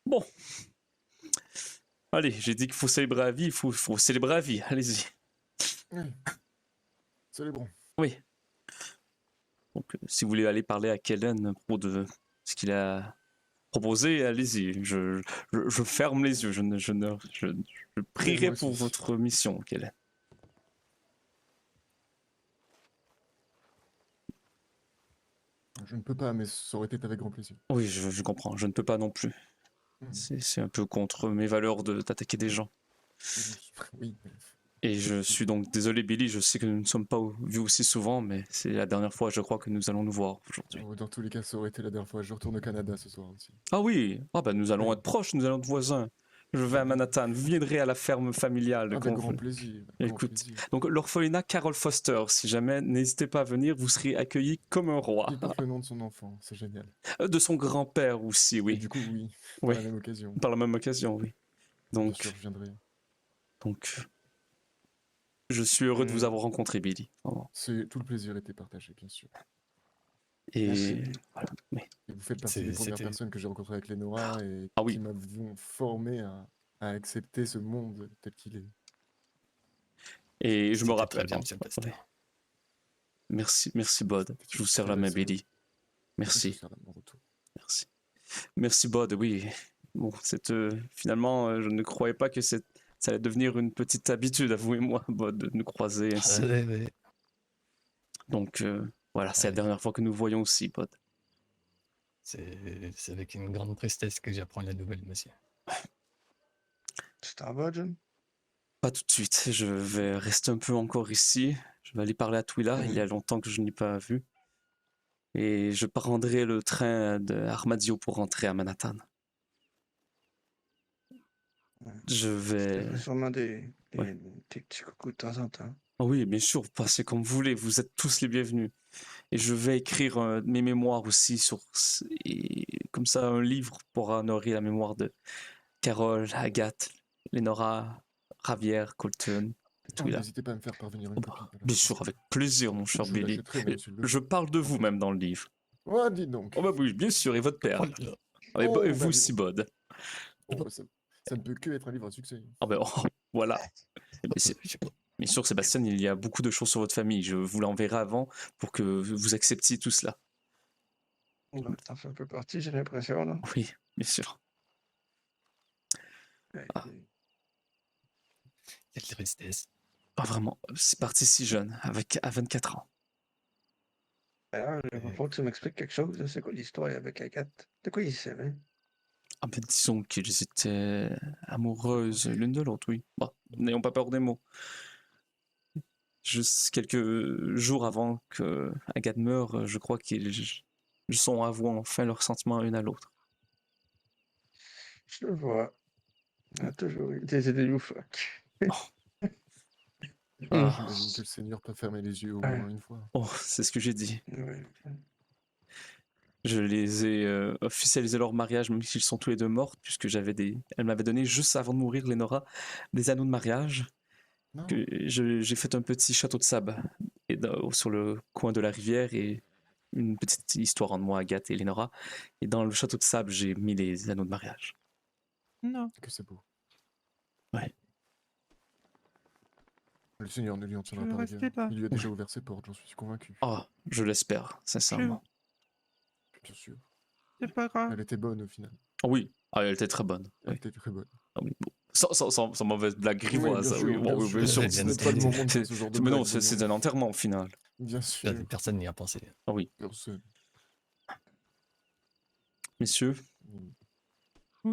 Bon, allez, j'ai dit qu'il faut célébrer la vie, il faut célébrer la vie, allez-y. Oui. Célébrons. Oui. Donc, si vous voulez aller parler à Kellen à propos de ce qu'il a proposé, allez-y. Je ferme les yeux, je prierai moi pour aussi. votre mission, Kellen. Je ne peux pas, mais ça aurait été avec grand plaisir. Oui, je comprends, je ne peux pas non plus. C'est un peu contre mes valeurs d'attaquer des gens. Oui. Et je suis donc désolé, Billy, je sais que nous ne sommes pas vus aussi souvent, mais c'est la dernière fois, je crois, que nous allons nous voir aujourd'hui. Dans tous les cas, ça aurait été la dernière fois. Je retourne au Canada ce soir aussi. Ah oui, ah bah nous allons Oui. être proches, nous allons être voisins. Je vais à Manhattan, vous viendrez à la ferme familiale. Avec grand plaisir. Grand Écoute, plaisir. donc l'orphelinat Carol Foster, si jamais, n'hésitez pas à venir, vous serez accueillis comme un roi. Il porte le nom de son enfant, c'est génial. De son grand-père aussi, oui. Et du coup, oui, Oui, par la même occasion. par la même occasion, oui. Bien Donc, sûr, je viendrai. je suis heureux de vous avoir rencontré, Billy. Vraiment. Tout le plaisir était partagé, bien sûr. Et voilà, oui. Et vous faites partie des premières personnes que j'ai rencontrées avec Lenora et Ah oui. qui m'ont formé à accepter ce monde tel qu'il est. Et je me rappelle. Très bien, monsieur le pasteur. Ouais. Merci Bod. Je vous serre la main, Billy. Merci. Merci. Merci Bod, oui. Bon, finalement, je ne croyais pas que ça allait devenir une petite habitude, vous et moi, Bod, de nous croiser ainsi. Ouais. Donc, voilà, c'est la dernière fois que nous voyons aussi, Bod. C'est avec une grande tristesse que j'apprends la nouvelle, monsieur. Tu t'en vas, John? Pas tout de suite, je vais rester un peu encore ici. Je vais aller parler à Twila, il y a longtemps que je n'ai pas vu. Et je prendrai le train de Armadillo pour rentrer à Manhattan. Je vais... sûrement des petits coucous de temps en temps. Ah oui, bien sûr, passez comme vous voulez, vous êtes tous les bienvenus. Et je vais écrire mes mémoires aussi comme ça, un livre pour honorer la mémoire de Carole, Agathe, Lenora, Javier, Colton, Twila. N'hésitez pas à me faire parvenir une copie. Bien sûr, avec plaisir, mon cher Billy. Je parle de vous même dans le livre. Oh, dis donc. Oh bah oui, bien sûr, et votre père. Et vous aussi, Bod. Ça ne peut que être un livre à succès. Ah ben voilà. Bien sûr, Sébastien, il y a beaucoup de choses sur votre famille. Je vous l'enverrai avant pour que vous acceptiez tout cela. T'en fais un peu partie, j'ai l'impression, là. Oui, bien sûr. Quelle tristesse. Ah vraiment, c'est parti si jeune, à 24 ans. D'ailleurs, il faut que tu m'expliques quelque chose. C'est quoi l'histoire avec Agathe? De quoi il savait? Ah ben disons qu'ils étaient amoureuses l'une de l'autre, oui. Bon, n'ayons pas peur des mots. Juste quelques jours avant que Agathe meure, je crois qu'ils sont avoués enfin leurs sentiments l'une à l'autre. Je le vois. Il a toujours eu des idées loufoques. J'imagine que le Seigneur peut fermer les yeux au moins une fois. Oh, c'est ce que j'ai dit. Ouais. Je les ai officialisé leur mariage, même s'ils sont tous les deux morts, puisque elle m'avait donné juste avant de mourir, Lenora, des anneaux de mariage. J'ai fait un petit château de sable sur le coin de la rivière et une petite histoire entre moi, Agathe et Lenora. Et dans le château de sable, j'ai mis les anneaux de mariage. Non. Que c'est beau. Ouais. Le Seigneur ne lui en tiendra pas rigueur. Il lui a déjà ouvert ses portes, j'en suis convaincu. Oh, je l'espère, sincèrement. Bien sûr. C'est pas grave. Elle était bonne au final. Oh oui, elle était très bonne. Elle était très bonne. Ah oui, bon. Sans mauvaise blague grivoise. Oui, bien sûr. Mais non, c'est un enterrement au final. Bien sûr. Personne n'y a pensé. Ah oui. Personne. Messieurs,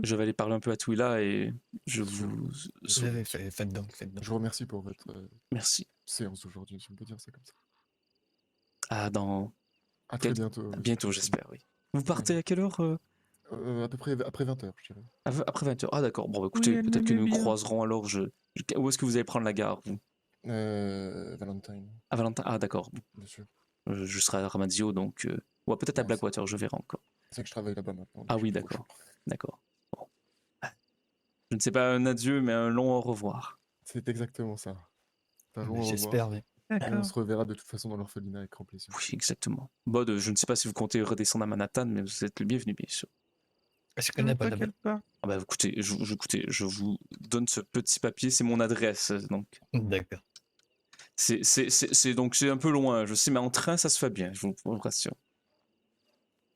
je vais aller parler un peu à Twila et je vous... Faites donc. Je vous remercie pour votre Merci. séance aujourd'hui, si on peut dire ça comme ça. À très bientôt. Bientôt, j'espère, oui. Vous partez à quelle heure à peu près après 20h, je dirais. Après 20h, ah d'accord. Bon, écoutez, peut-être que nous croiserons alors. Où est-ce que vous allez prendre la gare, vous? Valentine. À Valentine, ah d'accord. Bien sûr. Je serai à Ramadio, donc... Ou peut-être à Blackwater, je verrai encore. C'est que je travaille là-bas maintenant. Ah oui, d'accord. D'accord. Bon. Je ne sais pas un adieu, mais un long au revoir. C'est exactement ça. J'espère, oui. On se reverra de toute façon dans l'orphelinat avec grand plaisir. Oui, exactement. Bod, je ne sais pas si vous comptez redescendre à Manhattan, mais vous êtes le bienvenu, bien sûr. Je connais pas la T'inquiète pas. Ah bah écoutez, je vous donne ce petit papier, c'est mon adresse, donc. D'accord. C'est donc c'est un peu loin, je sais, mais en train ça se fait bien, je vous rassure.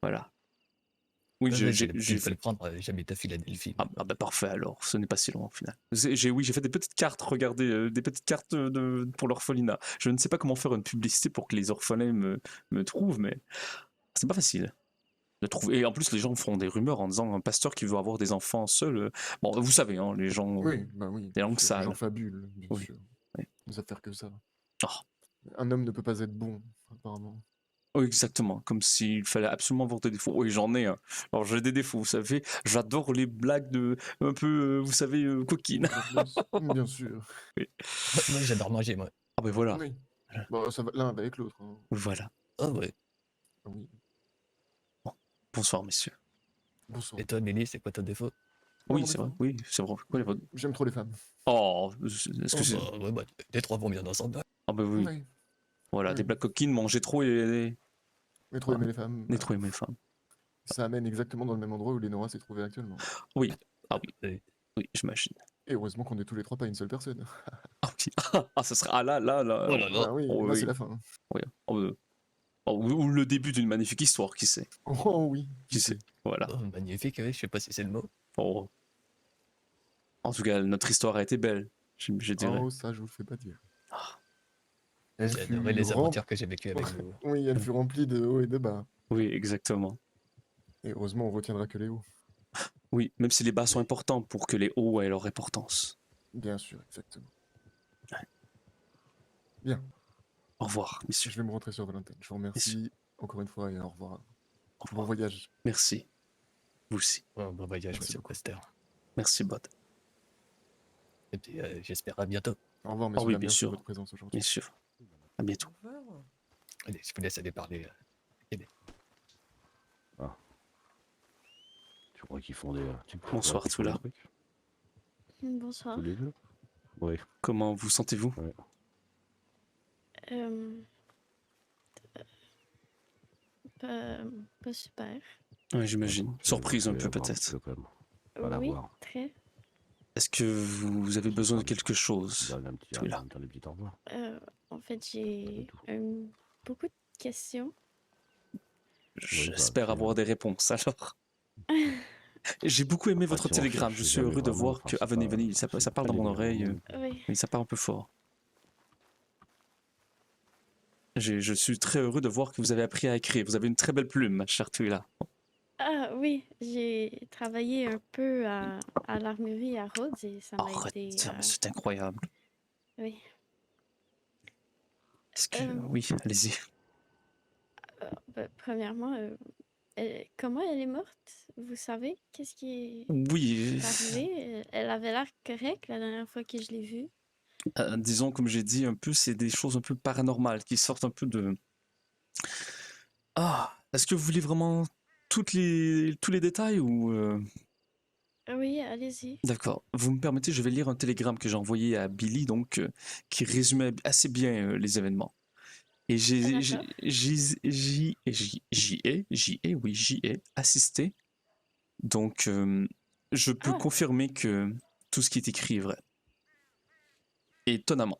Voilà. Oui, Ouais, c'est le j'ai il faut le prendre, j'habite à Philadelphie. ah bah parfait alors, ce n'est pas si loin au final. J'ai fait des petites cartes, regardez, des petites cartes pour l'orphelinat. Je ne sais pas comment faire une publicité pour que les orphelins me trouvent, mais c'est pas facile de trouver. Et en plus, les gens font des rumeurs en disant un pasteur qui veut avoir des enfants seul. Bon, vous savez, hein, les gens, Oui, bah oui, les langues les gens sales. fabulent, bien Oui. sûr. Oui. Ils affaires que ça. Oh. Un homme ne peut pas être bon, apparemment. Oui, exactement, comme s'il fallait absolument avoir des défauts. Oui, j'en ai un. Alors j'ai des défauts, vous savez. J'adore les blagues de un peu, vous savez, coquines. Bien sûr. Oui. Moi, j'adore manger, moi. Ah ben voilà. Oui. Bon, ça va l'un avec l'autre. Hein. Voilà. Ah ouais. Oui. Bonsoir, messieurs. Bonsoir. Et toi, Billy, c'est quoi ton défaut? Oui, c'est vrai. Oui, c'est vrai. Quoi, votre... J'aime trop les femmes. Oh, est-ce que c'est... Ouais, bah, les trois vont bien ensemble. Ah ben oui. Oui. Voilà, Oui. des blagues coquines, manger trop et... Mais trop aimer les femmes. Ni trop aimer les femmes. Ça amène exactement dans le même endroit où Lénora s'est trouvée actuellement. Oui. Ah oui. Oui. Oui, j'imagine. Et heureusement qu'on est tous les trois pas une seule personne. Ah oui. Ah, ça sera... Ah là. Oh là là. Ah oui, Oh, là oui. c'est la fin. Oui. Oh, ou le début d'une magnifique histoire, qui sait. Oh oui. Qui sait. Voilà. Oh, magnifique, oui, je sais pas si c'est le mot. Oh. En tout cas, notre histoire a été belle, je dirais. Oh, ça je vous le fais pas dire. Ah. Elle J'ai fut adoré les rem- aventures que j'ai vécues avec vous. Oui, elle fut remplie de hauts et de bas. Oui, exactement. Et heureusement, on retiendra que les hauts. Oui, même si les bas sont importants pour que les hauts aient leur importance. Bien sûr, exactement. Ouais. Bien. Au revoir, messieurs. Je vais me rentrer sur Valentine. Je vous remercie encore une fois et au revoir. Au Bon revoir. voyage. Merci. Vous aussi. Bon voyage, Merci monsieur beaucoup. Pasteur. Merci, Bot. Et puis, j'espère à bientôt. Au revoir, messieurs. oui, dames, bien merci sûr. de votre présence aujourd'hui. Bien sûr. À bientôt. Allez, je vous laisse aller parler. Tu crois qu'ils font des. Bonsoir, qu'ils font Tula. des trucs, Bonsoir. tous les deux? Oui. Comment vous sentez-vous? Pas super. Oui, j'imagine. Surprise un peu, peut-être. Pas la Oui, voir. très. Est-ce que vous avez besoin de quelque chose? Donne un petit, Tula. un petit au revoir. En fait, j'ai beaucoup de questions. J'espère c'est- avoir des réponses, alors. J'ai beaucoup aimé votre si on télégramme. cherche Je suis jamais heureux de vraiment, voir enfin, que... c'est Ah, venez, pas- venez, ça c'est parle pas dans mon les oreille. numéros. Oui. Oui, ça part un peu fort. Je suis très heureux de voir que vous avez appris à écrire. Vous avez une très belle plume, ma chère Tuila. Ah oui, j'ai travaillé un peu à l'armurerie à Rhodes et ça m'a aidé. C'est incroyable. Oui. Est-ce que... Euh, Oui, allez-y. Premièrement, comment elle est morte? Vous savez? Qu'est-ce qui Oui, est arrivé? Elle avait l'air correcte la dernière fois que je l'ai vue. disons, comme j'ai dit, un peu, c'est des choses un peu paranormales qui sortent un peu de... Ah, est-ce que vous voulez vraiment tous les détails ou... Oui, allez-y. D'accord. Vous me permettez, je vais lire un télégramme que j'ai envoyé à Billy, donc, qui résumait assez bien les événements. Et D'accord. j'y ai assisté. Donc, je peux Ah. confirmer que tout ce qui est écrit est vrai. Étonnamment.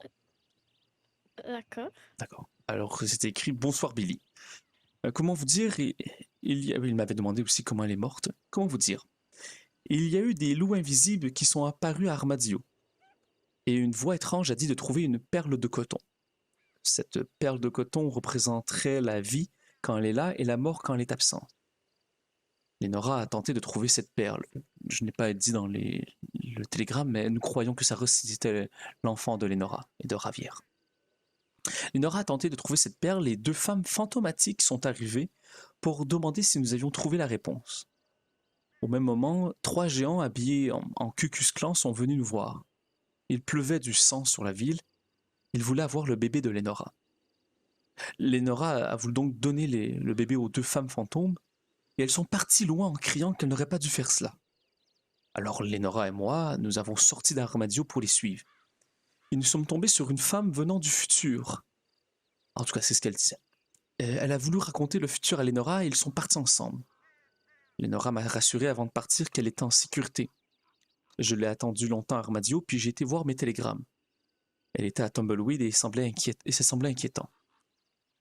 D'accord. D'accord. Alors, c'était écrit Bonsoir Billy. Comment vous dire il m'avait demandé aussi comment elle est morte. Comment vous dire? Il y a eu des loups invisibles qui sont apparus à Armadillo. Et une voix étrange a dit de trouver une perle de coton. Cette perle de coton représenterait la vie quand elle est là et la mort quand elle est absente. Lénora a tenté de trouver cette perle. Je n'ai pas dit dans le télégramme, mais nous croyons que ça ressuscitait l'enfant de Lénora et de Ravière. Lénora a tenté de trouver cette perle et deux femmes fantomatiques sont arrivées pour demander si nous avions trouvé la réponse. Au même moment, trois géants habillés en Ku Klux Klan sont venus nous voir. Il pleuvait du sang sur la ville. Ils voulaient avoir le bébé de Lénora. Lénora a voulu donc donner le bébé aux deux femmes fantômes et elles sont parties loin en criant qu'elles n'auraient pas dû faire cela. Alors Lénora et moi, nous avons sorti d'Armadillo pour les suivre. Et nous sommes tombés sur une femme venant du futur. En tout cas, c'est ce qu'elle disait. Elle a voulu raconter le futur à Lénora et ils sont partis ensemble. Lenora m'a rassuré avant de partir qu'elle était en sécurité. Je l'ai attendue longtemps à Armadio, puis j'ai été voir mes télégrammes. Elle était à Tumbleweed et ça semblait inquiétant.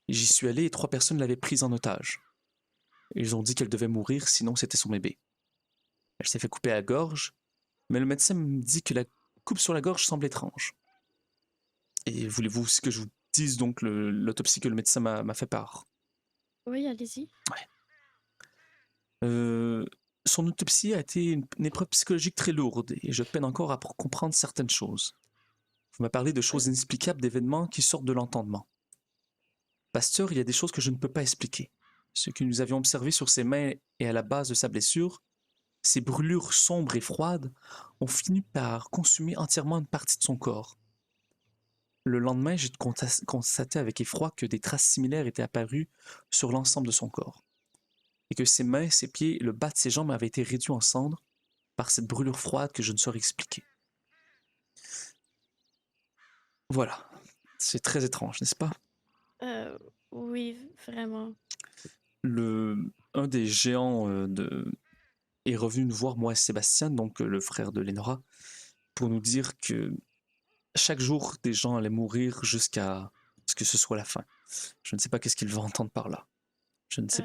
J'y suis allé et 3 personnes l'avaient prise en otage. Ils ont dit qu'elle devait mourir, sinon c'était son bébé. Elle s'est fait couper à la gorge, mais le médecin me dit que la coupe sur la gorge semble étrange. Et voulez-vous aussi que je vous dise donc l'autopsie que le médecin m'a fait part? Oui, allez-y. Son autopsie a été une épreuve psychologique très lourde et je peine encore à comprendre certaines choses. Vous m'avez parlé de choses inexplicables, d'événements qui sortent de l'entendement. Pasteur, il y a des choses que je ne peux pas expliquer. Ce que nous avions observé sur ses mains et à la base de sa blessure, ces brûlures sombres et froides, ont fini par consumer entièrement une partie de son corps. Le lendemain, j'ai constaté avec effroi que des traces similaires étaient apparues sur l'ensemble de son corps, et que ses mains, ses pieds et le bas de ses jambes avaient été réduits en cendres par cette brûlure froide que je ne saurais expliquer. Voilà, c'est très étrange, n'est-ce pas? Oui, vraiment. Un des géants est revenu nous voir, moi et Sébastien, donc le frère de Lénora, pour nous dire que chaque jour, des gens allaient mourir jusqu'à ce que ce soit la fin. Je ne sais pas qu'est-ce qu'il va entendre par là. Je ne sais.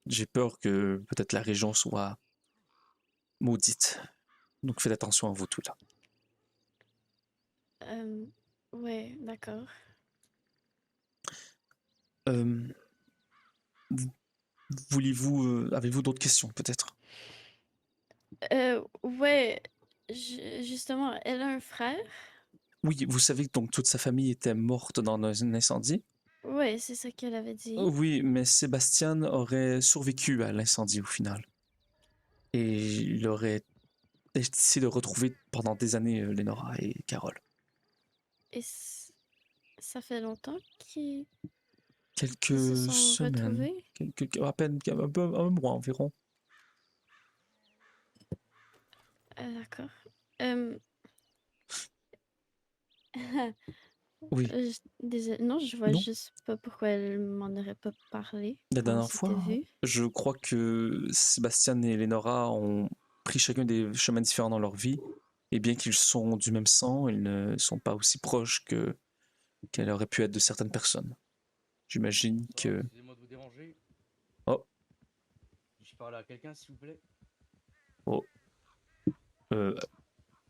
J'ai peur que peut-être la région soit maudite. Donc faites attention à vous tous là. Ouais, d'accord. Avez-vous d'autres questions peut-être? Ouais, justement, elle a un frère? Oui, vous savez que donc toute sa famille était morte dans un incendie? Ouais, c'est ça qu'elle avait dit. Oui, mais Sébastien aurait survécu à l'incendie au final. Et il aurait essayé de retrouver pendant des années Lénora et Carole. Et ça fait longtemps qu'ils Quelques se sont semaines, retrouvés? à peine un mois environ. D'accord. Oui. Désolée, non, je vois Non. juste pas pourquoi elle m'en aurait pas parlé La quand on dernière fois, s'était vus. je crois que Sébastien et Lénora ont pris chacun des chemins différents dans leur vie. Et bien qu'ils sont du même sang, ils ne sont pas aussi proches qu'elle aurait pu être de certaines personnes. J'imagine que... Excusez-moi de vous déranger. Oh, Je parle à quelqu'un, s'il vous plaît. oh.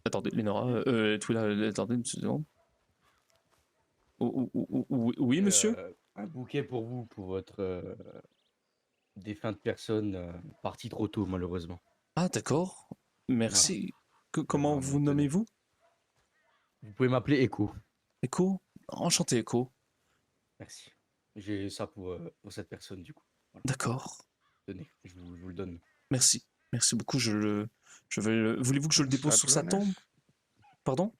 Attendez, Lénora, Twila, attendez une seconde. Oui, monsieur? Un bouquet pour vous, pour votre défunte personne partie trop tôt, malheureusement. Ah, d'accord. Merci. Comment Voilà, vous tenez. nommez-vous? Vous pouvez m'appeler Echo. Echo? Enchanté, Echo. Merci. J'ai ça pour cette personne, du coup. Voilà. D'accord. Tenez, je vous le donne. Merci. Merci beaucoup. Voulez-vous que je le dépose sur sa tombe? Pardon?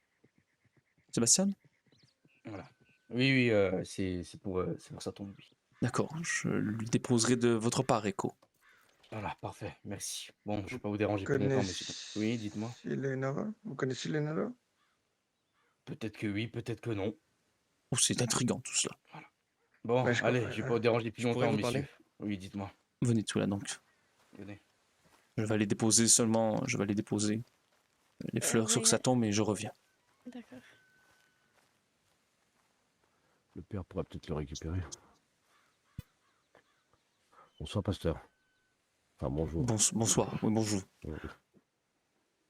Sébastien? Voilà. Oui, c'est pour sa tombe, oui. D'accord. Je le déposerai de votre part, Echo. Voilà, parfait, merci. Bon, je ne vais pas vous déranger plus longtemps, monsieur. Oui, dites-moi. Vous connaissez Lénora? Peut-être que oui, peut-être que non. Oh, c'est intriguant tout cela. Voilà. Bon, Ouais, je allez, comprends. je vais pas vous déranger plus Je pourrais longtemps, vous parler? messieurs. Oui, dites-moi. Venez tout là donc. Venez. Je vais aller déposer les fleurs sur Oui, sa tombe et je reviens. d'accord. Le père pourra peut-être le récupérer. Bonsoir, pasteur. Enfin, bonjour. Bonsoir. Oui, bonjour. Oui.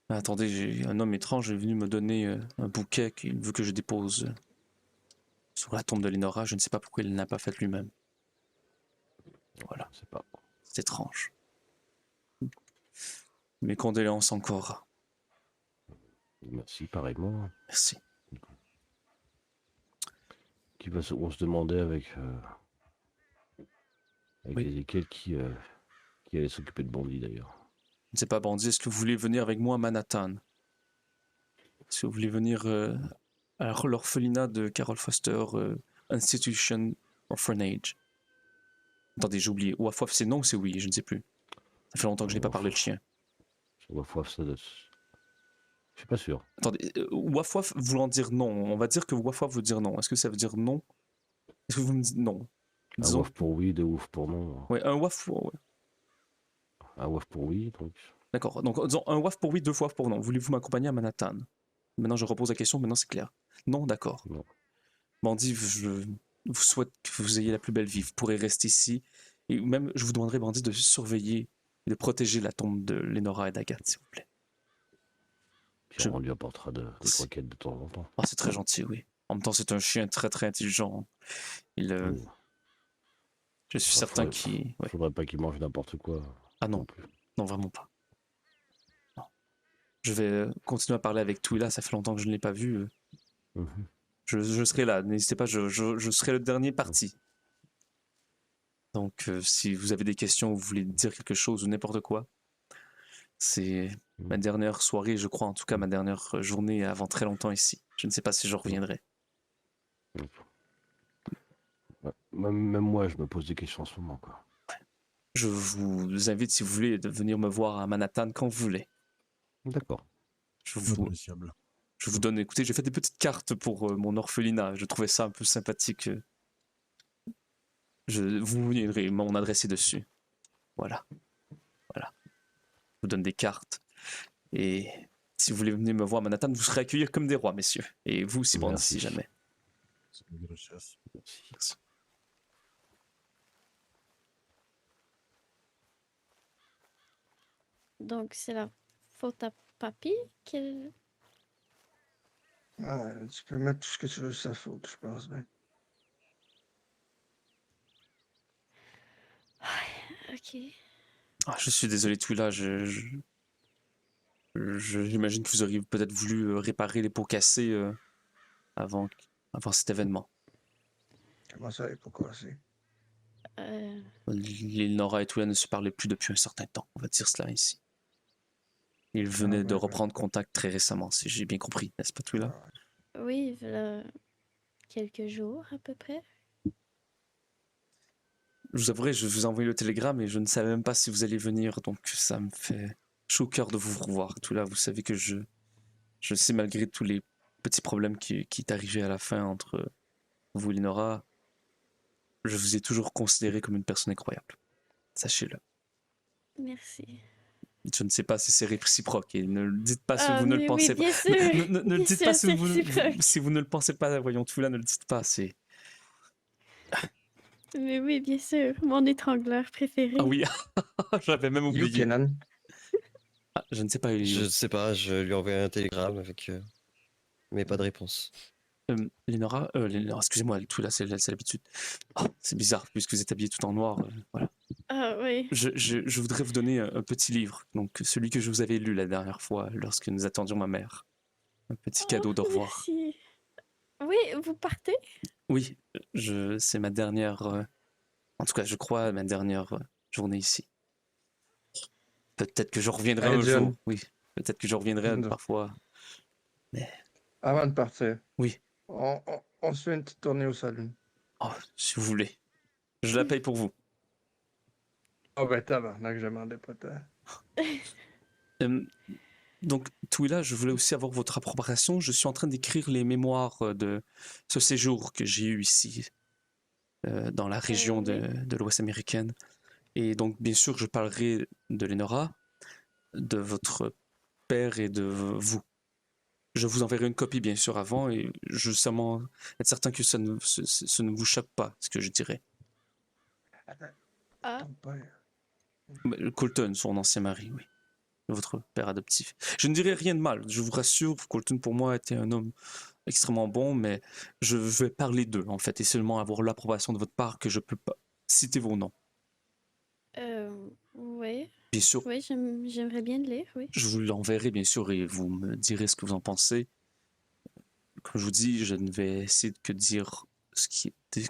Ah, attendez, j'ai un homme étrange est venu me donner un bouquet qu'il veut que je dépose sur la tombe de Lénora. Je ne sais pas pourquoi il ne l'a pas fait lui-même. Voilà. Je sais pas. C'est étrange. Mes condoléances encore. Merci, pareillement. Merci. On se demandait avec Oui. Ezekiel qui allait s'occuper de Bondy, d'ailleurs. Je ne sais pas, Bandit, est-ce que vous voulez venir avec moi à Manhattan? Est-ce que vous voulez venir à l'orphelinat de Carol Foster, Institution Orphanage? Attendez, j'ai oublié. Wafwaf, c'est non ou c'est oui? Je ne sais plus. Ça fait longtemps que je n'ai pas parlé de chien. Wafwaf, ça doit... Je suis pas sûr. Attendez, Wafwaf voulant dire non, on va dire que Wafwaf veut dire non. Est-ce que ça veut dire non? Est-ce que vous me dites non? Un Disons... waf pour oui, deux ouf pour non. Ouais, un Waf, ouais. un waf pour oui, donc. D'accord. Donc, disons, un waf pour oui, 2 waf pour non. Voulez-vous m'accompagner à Manhattan? Maintenant, je repose la question. Maintenant, c'est clair. Non, d'accord. Non. Bandit, je vous souhaite que vous ayez la plus belle vie. Vous pourrez rester ici. Et même, je vous demanderai, Bandit, de surveiller et de protéger la tombe de Lenora et d'Agathe, s'il vous plaît. Puis Je- on lui apportera des C'est- croquettes de temps en temps. Oh, c'est très gentil, oui. En même temps, c'est un chien très très intelligent. Il, Oui. je suis Enfin, certain faudrait- qu'il... ouais. Faudrait pas qu'il mange n'importe quoi. Ah non, Non plus. non, vraiment pas. Non. Je vais continuer à parler avec Twila, ça fait longtemps que je ne l'ai pas vu. Mhm. Je serai là, n'hésitez pas, je serai le dernier parti. Donc, si vous avez des questions, vous voulez dire quelque chose ou n'importe quoi, c'est ma dernière soirée, je crois, en tout cas ma dernière journée avant très longtemps ici. Je ne sais pas si je reviendrai. Ouais. Même moi, je me pose des questions en ce moment, quoi. Je vous invite, si vous voulez, de venir me voir à Manhattan quand vous voulez. D'accord. Je vous, Appréciable. je vous donne, écoutez, j'ai fait des petites cartes pour mon orphelinat. Je trouvais ça un peu sympathique. Vous viendrez, mon adresse est dessus. Voilà. Voilà. Je vous donne des cartes. Et si vous voulez venir me voir à Manhattan, vous serez accueillis comme des rois, messieurs. Et vous aussi, Bandit, Merci. si jamais. C'est une richesse. Merci. Donc, c'est la faute à Papy qu'elle... Ah, tu peux mettre tout ce que tu veux sur sa faute, je pense bien. Ok. Ah, je suis désolé, Twila. J'imagine que vous auriez peut-être voulu réparer les pots cassés avant cet événement. Comment ça, pourquoi c'est? Nora et Twila ne se parlaient plus depuis un certain temps, on va dire cela ici. Ils venaient de ouais. reprendre contact très récemment, si j'ai bien compris, n'est-ce pas, Twila? Oui, voilà quelques jours à peu près. Je vous avouerai, je vous ai envoyé le télégramme et je ne savais même pas si vous alliez venir, donc ça me fait chaud au cœur de vous revoir. Twila, vous savez que je sais malgré tous les petits problèmes qui est arrivé à la fin entre vous et Nora, je vous ai toujours considéré comme une personne incroyable. Sachez-le. Merci. Je ne sais pas si c'est réciproque et ne le dites pas si Ah, vous ne le mais pensez oui, pas. bien sûr. Ne le Bien dites sûr, pas c'est réciproque. si vous ne le pensez pas. Voyons, tout là, ne le dites pas. C'est Mais oui, bien sûr. Mon étrangleur préféré. ah oui, j'avais même You oublié. Kenan. Ah, je ne sais pas. Je sais pas, je lui ai envoyé un télégramme avec. Mais pas de réponse. Lénora, excusez-moi, tout là, c'est l'habitude. Oh, c'est bizarre puisque vous êtes habillé tout en noir. Voilà. Ah oui. Je voudrais vous donner un petit livre, donc celui que je vous avais lu la dernière fois lorsque nous attendions ma mère. Un petit cadeau d'au revoir. Merci. Oui, vous partez? Oui, c'est ma dernière, en tout cas, je crois, ma dernière journée ici. Peut-être que je reviendrai Allez, un John. jour. Oui, peut-être que je reviendrai Non. parfois. Avant de partir, Oui, on se fait une petite tournée au salon. oh, si vous voulez. Je la paye pour vous. Ah ben tabarnak, je demandais pas tant. Donc, Twila, je voulais aussi avoir votre approbation. Je suis en train d'écrire les mémoires de ce séjour que j'ai eu ici, dans la région oui. de l'Ouest américaine. Et donc, bien sûr, je parlerai de Lenora, de votre père et de vous. Je vous enverrai une copie, bien sûr, avant, et je veux seulement être certain que ça ne vous choque pas, ce que je dirais. Attends, Ah, ton père. Colton, son ancien mari, oui. Votre père adoptif. Je ne dirai rien de mal, je vous rassure, Colton pour moi était un homme extrêmement bon, mais je vais parler d'eux, en fait, et seulement avoir l'approbation de votre part que je peux pas citer vos noms. oui. Bien sûr, Oui, j'aimerais bien le lire, oui. je vous l'enverrai, bien sûr, et vous me direz ce que vous en pensez. Comme je vous dis, je ne vais essayer que de dire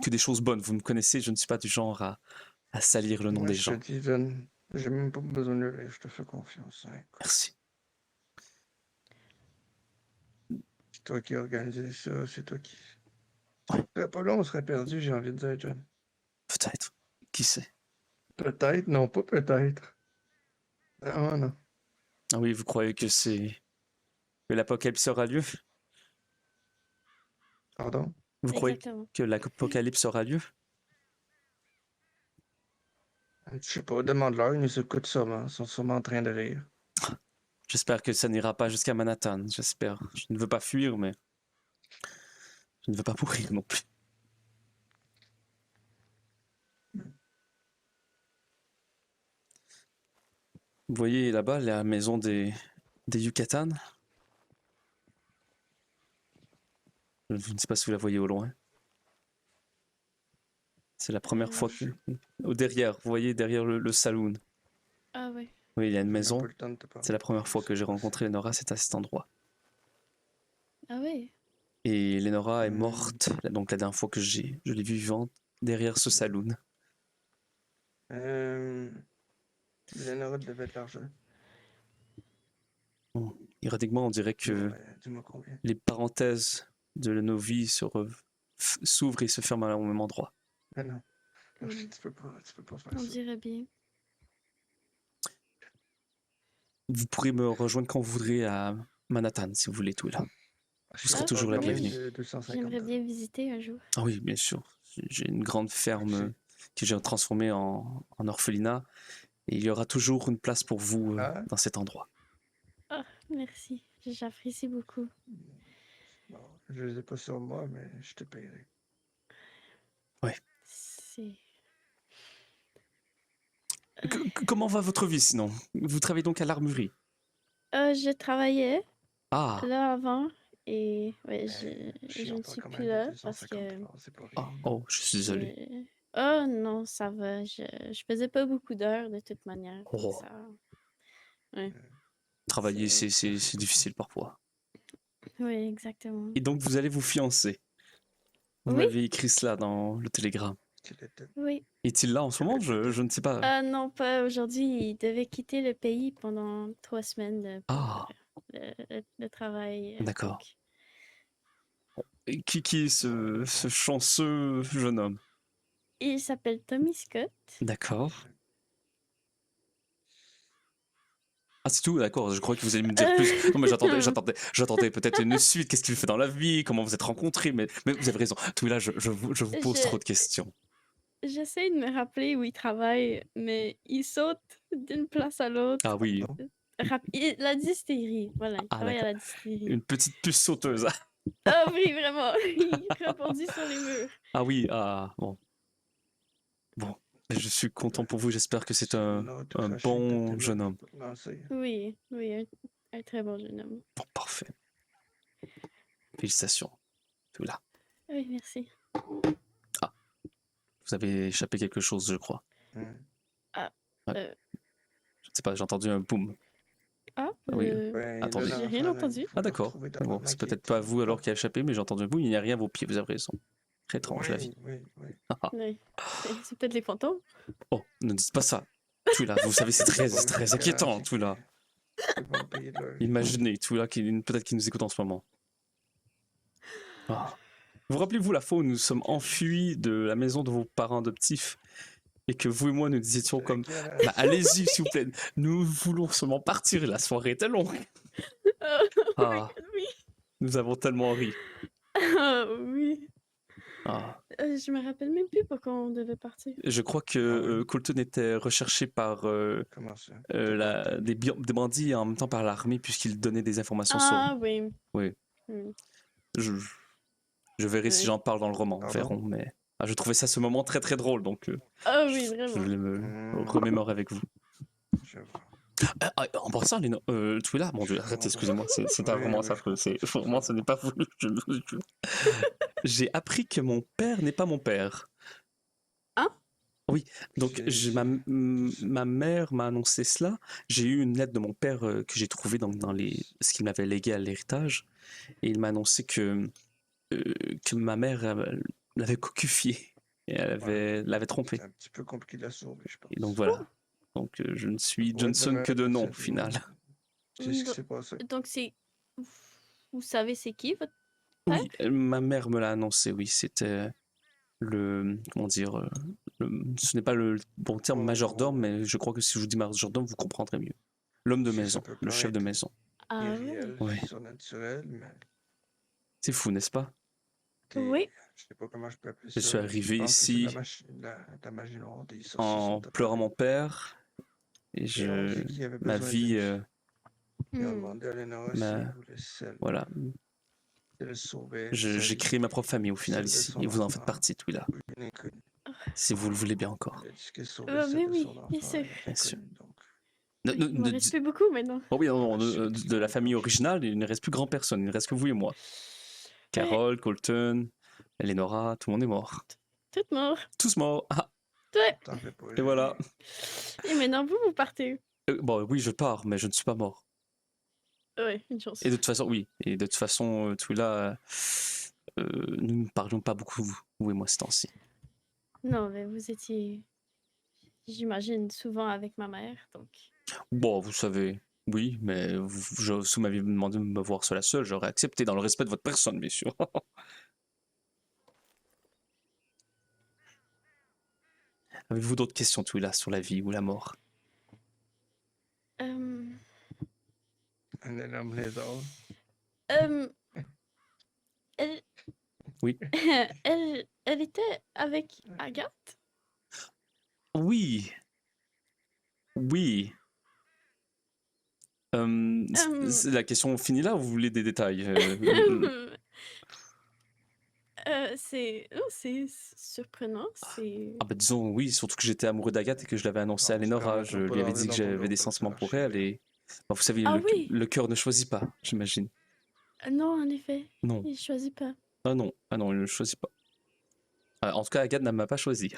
que des choses bonnes. Vous me connaissez, je ne suis pas du genre à salir le nom Moi, des je gens. te dis, John, j'ai même pas besoin de le lire, je te fais confiance. Hein. Merci. C'est toi qui as organisé ça, c'est toi qui... Ça serait pas long, on serait perdu, j'ai envie de dire, John. Peut-être. Qui sait? Peut-être, non, pas peut-être. Non, non. Ah oui, vous croyez que l'apocalypse aura lieu? Pardon? Vous croyez Exactement. que l'apocalypse aura lieu? Je sais pas, demande-leur, ils nous écoutent sûrement. Ils sont sûrement en train de rire. J'espère que ça n'ira pas jusqu'à Manhattan. J'espère. Je ne veux pas fuir, mais je ne veux pas mourir non plus. Vous voyez là-bas la maison des Yucatan? Je ne sais pas si vous la voyez au loin. C'est la première fois que... Au derrière, vous voyez derrière le saloon. Ah oui. Oui, il y a une J'ai maison. pas le temps de te parler. C'est la première fois que j'ai rencontré Lenora, c'est à cet endroit. Ah oui. Et Lenora est morte, donc la dernière fois que je l'ai vue vivante, derrière ce saloon. Lénora devait de l'argent. Bon, ironiquement, on dirait que Dis-moi combien. les parenthèses de nos vies s'ouvrent et se ferment au même endroit. Ah non. Mm. Tu peux pas faire On ça. dirait bien. Vous pourrez me rejoindre quand vous voudrez à Manhattan, si vous voulez, tout là. Vous serez toujours la bienvenue. J'aimerais bien visiter un jour. Ah oui, bien sûr. J'ai une grande ferme que j'ai transformée en orphelinat. Et il y aura toujours une place pour vous dans cet endroit. Ah, merci. J'apprécie beaucoup. Bon, je les ai pas sur moi, mais je te paierai. Ouais. C'est... Comment va votre vie sinon? Vous travaillez donc à l'armurerie? Je travaillais Ah, là avant et ouais, je chiant, ne toi, suis quand plus même, là 250 parce que $, c'est pas ah, rien. oh, je suis désolé. Oh non, ça va. Je faisais pas beaucoup d'heures de toute manière. Donc Oh. ça... Ouais. Travailler, c'est difficile parfois. Oui, exactement. Et donc vous allez vous fiancer. Vous Oui. m'avez écrit cela dans le télégramme. Oui. Est-il là en ce moment? Je ne sais pas. Ah non, pas aujourd'hui. Il devait quitter le pays pendant 3 semaines pour Ah, le travail. d'accord. Donc, Et qui est ce chanceux jeune homme? il s'appelle Tommy Scott. D'accord. Ah, c'est tout, d'accord. Je crois que vous allez me dire plus. Non, mais j'attendais peut-être une suite. Qu'est-ce qu'il fait dans la vie? Comment vous êtes rencontrés? Mais vous avez raison. Tout là, je vous pose trop de questions. J'essaie de me rappeler où il travaille, mais il saute d'une place à l'autre. Ah oui. La distillerie, voilà, il Ah, travaille à la d'accord. distillerie. Une petite puce sauteuse. Ah oui, vraiment, il rebondit sur les murs. Ah oui, ah bon. Bon, je suis content pour vous. J'espère que c'est un bon jeune homme. Oui, oui, un très bon jeune homme. Bon, parfait. Félicitations. Tout là. Oui, merci. Ah, vous avez échappé quelque chose, je crois. Ah, Ouais. Je ne sais pas, j'ai entendu un boom. Ah, oui. Attendez. J'ai rien entendu. Ah d'accord. Bon, c'est peut-être pas vous alors qui a échappé, mais j'ai entendu un boom. Il n'y a rien à vos pieds, vous avez raison. Très étrange la vie. Oui. C'est peut-être les fantômes. Oh, ne dites pas ça. Tout là, vous savez, c'est très inquiétant, tout là. Imaginez, tout là, peut-être qu'il nous écoute en ce moment. Ah. Vous rappelez-vous la fois où nous sommes enfuis de la maison de vos parents adoptifs et que vous et moi nous disions comme bah, allez-y s'il vous plaît, nous voulons seulement partir, la soirée était longue. Ah, oui. nous avons tellement ri. Ah oui. Ah. Je me rappelle même plus pourquoi on devait partir. Je crois que Colton était recherché par des bandits et en même temps par l'armée puisqu'il donnait des informations sur... Ah oui. Oui. Je verrai si j'en parle dans le roman, verrons, mais je trouvais ça ce moment très très drôle, donc ah oui, vraiment. Je voulais me remémorer avec vous. En passant, Twila, mon Dieu, arrête, excusez-moi, c'est un roman affreux, vraiment, ce n'est pas voulu. J'ai appris que mon père n'est pas mon père. Hein? Oui, donc ma mère m'a annoncé cela. J'ai eu une lettre de mon père que j'ai trouvée dans ce qu'il m'avait légué à l'héritage, et il m'a annoncé que ma mère l'avait cocufié et elle l'avait trompé. C'est un petit peu compliqué de la sauver, je pense. Et donc voilà. Donc je ne suis Johnson que de nom au final. C'est ce qui s'est passé. Donc c'est... Vous savez c'est qui votre père? Oui, ma mère me l'a annoncé, oui. C'était comment dire... ce n'est pas le bon terme majordome, mais je crois que si je vous dis majordome, vous comprendrez mieux. L'homme de maison, le chef de maison. Ah oui. Oui. Surnaturel, mais... C'est fou, n'est-ce pas? Oui. je sais pas comment je peux appeler Je suis ça. arrivé Je pense que c'est de ici la machine, de la magie noire, des sorciers en sont pleurant apparus. mon père et Ils ont dit qu'il y avait ma besoin vie, d'une fille. Ils ont Hmm. demandé à Lénora si elle voulait celle voilà, elle sauvait sa j'ai vie, créé ma propre famille au puis final celle de ici, son et vous en faites enfant, partie, Twila, ou une inconnue. si vous le voulez bien encore. Elle a dit qu'elle sauvait celle Mais de oui, son bien enfant, sûr. elle est Bien sûr. inconnue, donc. De, de- Il m'en de- reste plus beaucoup maintenant. oh oui, non, Ah, c'est de la famille originale, il ne reste plus grand personne, il ne reste que vous et moi. Carole, Colton, Eleonora, tout le monde est mort. Tout mort. Tous morts. Ah, Ouais. T'en fais pas, et j'ai voilà. rien. Et maintenant, vous partez. Bon, oui, je pars, mais je ne suis pas mort. Ouais, une chance. Et de toute façon, oui. Et de toute façon, Twila, nous ne parlions pas beaucoup, vous et moi, ce temps-ci. Non, mais vous étiez, j'imagine, souvent avec ma mère, donc. Bon, vous savez, oui, mais si vous m'aviez demandé de me voir seul à seul, j'aurais accepté dans le respect de votre personne, bien sûr. Avez-vous d'autres questions, Twila, sur la vie ou la mort? Euh, Un énorme lézard. Elle... Oui. elle était avec Agathe? Oui. Oui. La question finit là ou vous voulez des détails? C'est surprenant, c'est... Ah bah disons oui, surtout que j'étais amoureux d'Agathe et que je l'avais annoncé à On se Lénora. permettra Je pas lui avais d'entrer dit que dans ton j'avais dos des comme ça, sentiments pour chérie. elle et bah, vous savez, Ah oui! le cœur ne choisit pas, j'imagine. Non, en effet, Non. il choisit pas. Ah non, il ne choisit pas. Ah, en tout cas, Agathe ne m'a pas choisi.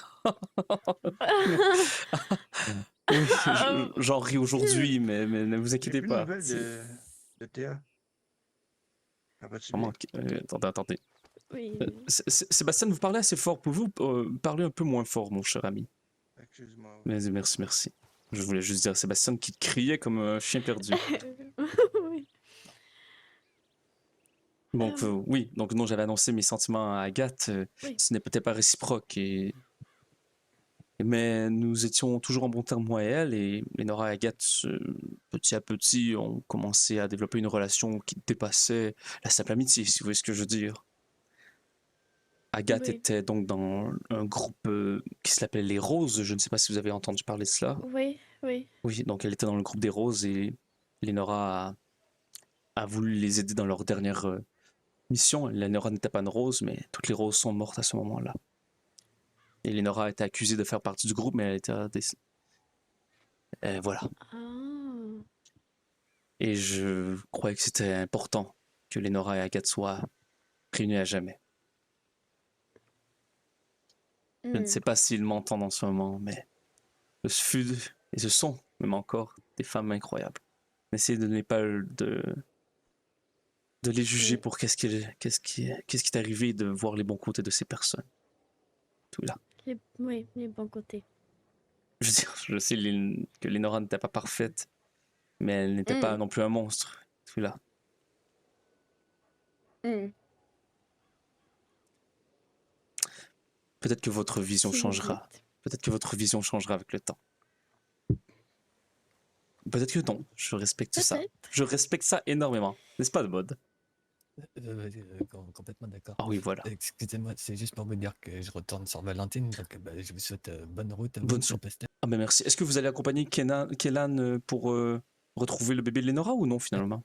Oui, j'en ris aujourd'hui, mais ne vous J'ai inquiétez plus de pas. nouvelles de Théa. Ça va-tu Vraiment, bien? attendez. Oui, Sébastien, vous parlez assez fort. Pouvez-vous parler un peu moins fort, mon cher ami? Excuse-moi. Mais merci. Je voulais juste dire à Sébastien qui criait comme un chien perdu. oui. Donc, oui, donc non, j'avais annoncé mes sentiments à Agathe. Oui. Ce n'est peut-être pas réciproque. Mais nous étions toujours en bon terme, moi et elle. Et Lénora et Agathe, petit à petit, ont commencé à développer une relation qui dépassait la simple amitié, si vous voyez ce que je veux dire. Agathe Oui. était donc dans un groupe qui s'appelait Les Roses. Je ne sais pas si vous avez entendu parler de cela. Oui. Oui, donc elle était dans le groupe des Roses et Lénora a voulu les aider dans leur dernière mission. Lénora n'était pas une rose, mais toutes les roses sont mortes à ce moment-là. Et Lénora a été accusée de faire partie du groupe, mais elle était voilà. Ah. Et je croyais que c'était important que Lénora et Agathe soient réunies à jamais. Je ne sais pas s'ils m'entendent en ce moment, mais ce fut et ce sont, même encore, des femmes incroyables. Essayez de ne pas de les juger pour qu'est-ce qui est arrivé, de voir les bons côtés de ces personnes. Tout là. Oui, les bons côtés. Je veux dire, je sais que Lénora n'était pas parfaite, mais elle n'était pas non plus un monstre. Tout là. Peut-être que votre vision changera. Peut-être que votre vision changera avec le temps. Peut-être que non. Je respecte ça. Je respecte ça énormément. N'est-ce pas, de mode? Complètement d'accord. Ah oui, voilà. Excusez-moi, c'est juste pour vous dire que je retourne sur Valentine, donc je vous souhaite bonne route. Bonne soirée. Ah ben merci. Est-ce que vous allez accompagner Kellan pour retrouver le bébé de Lénora ou non finalement?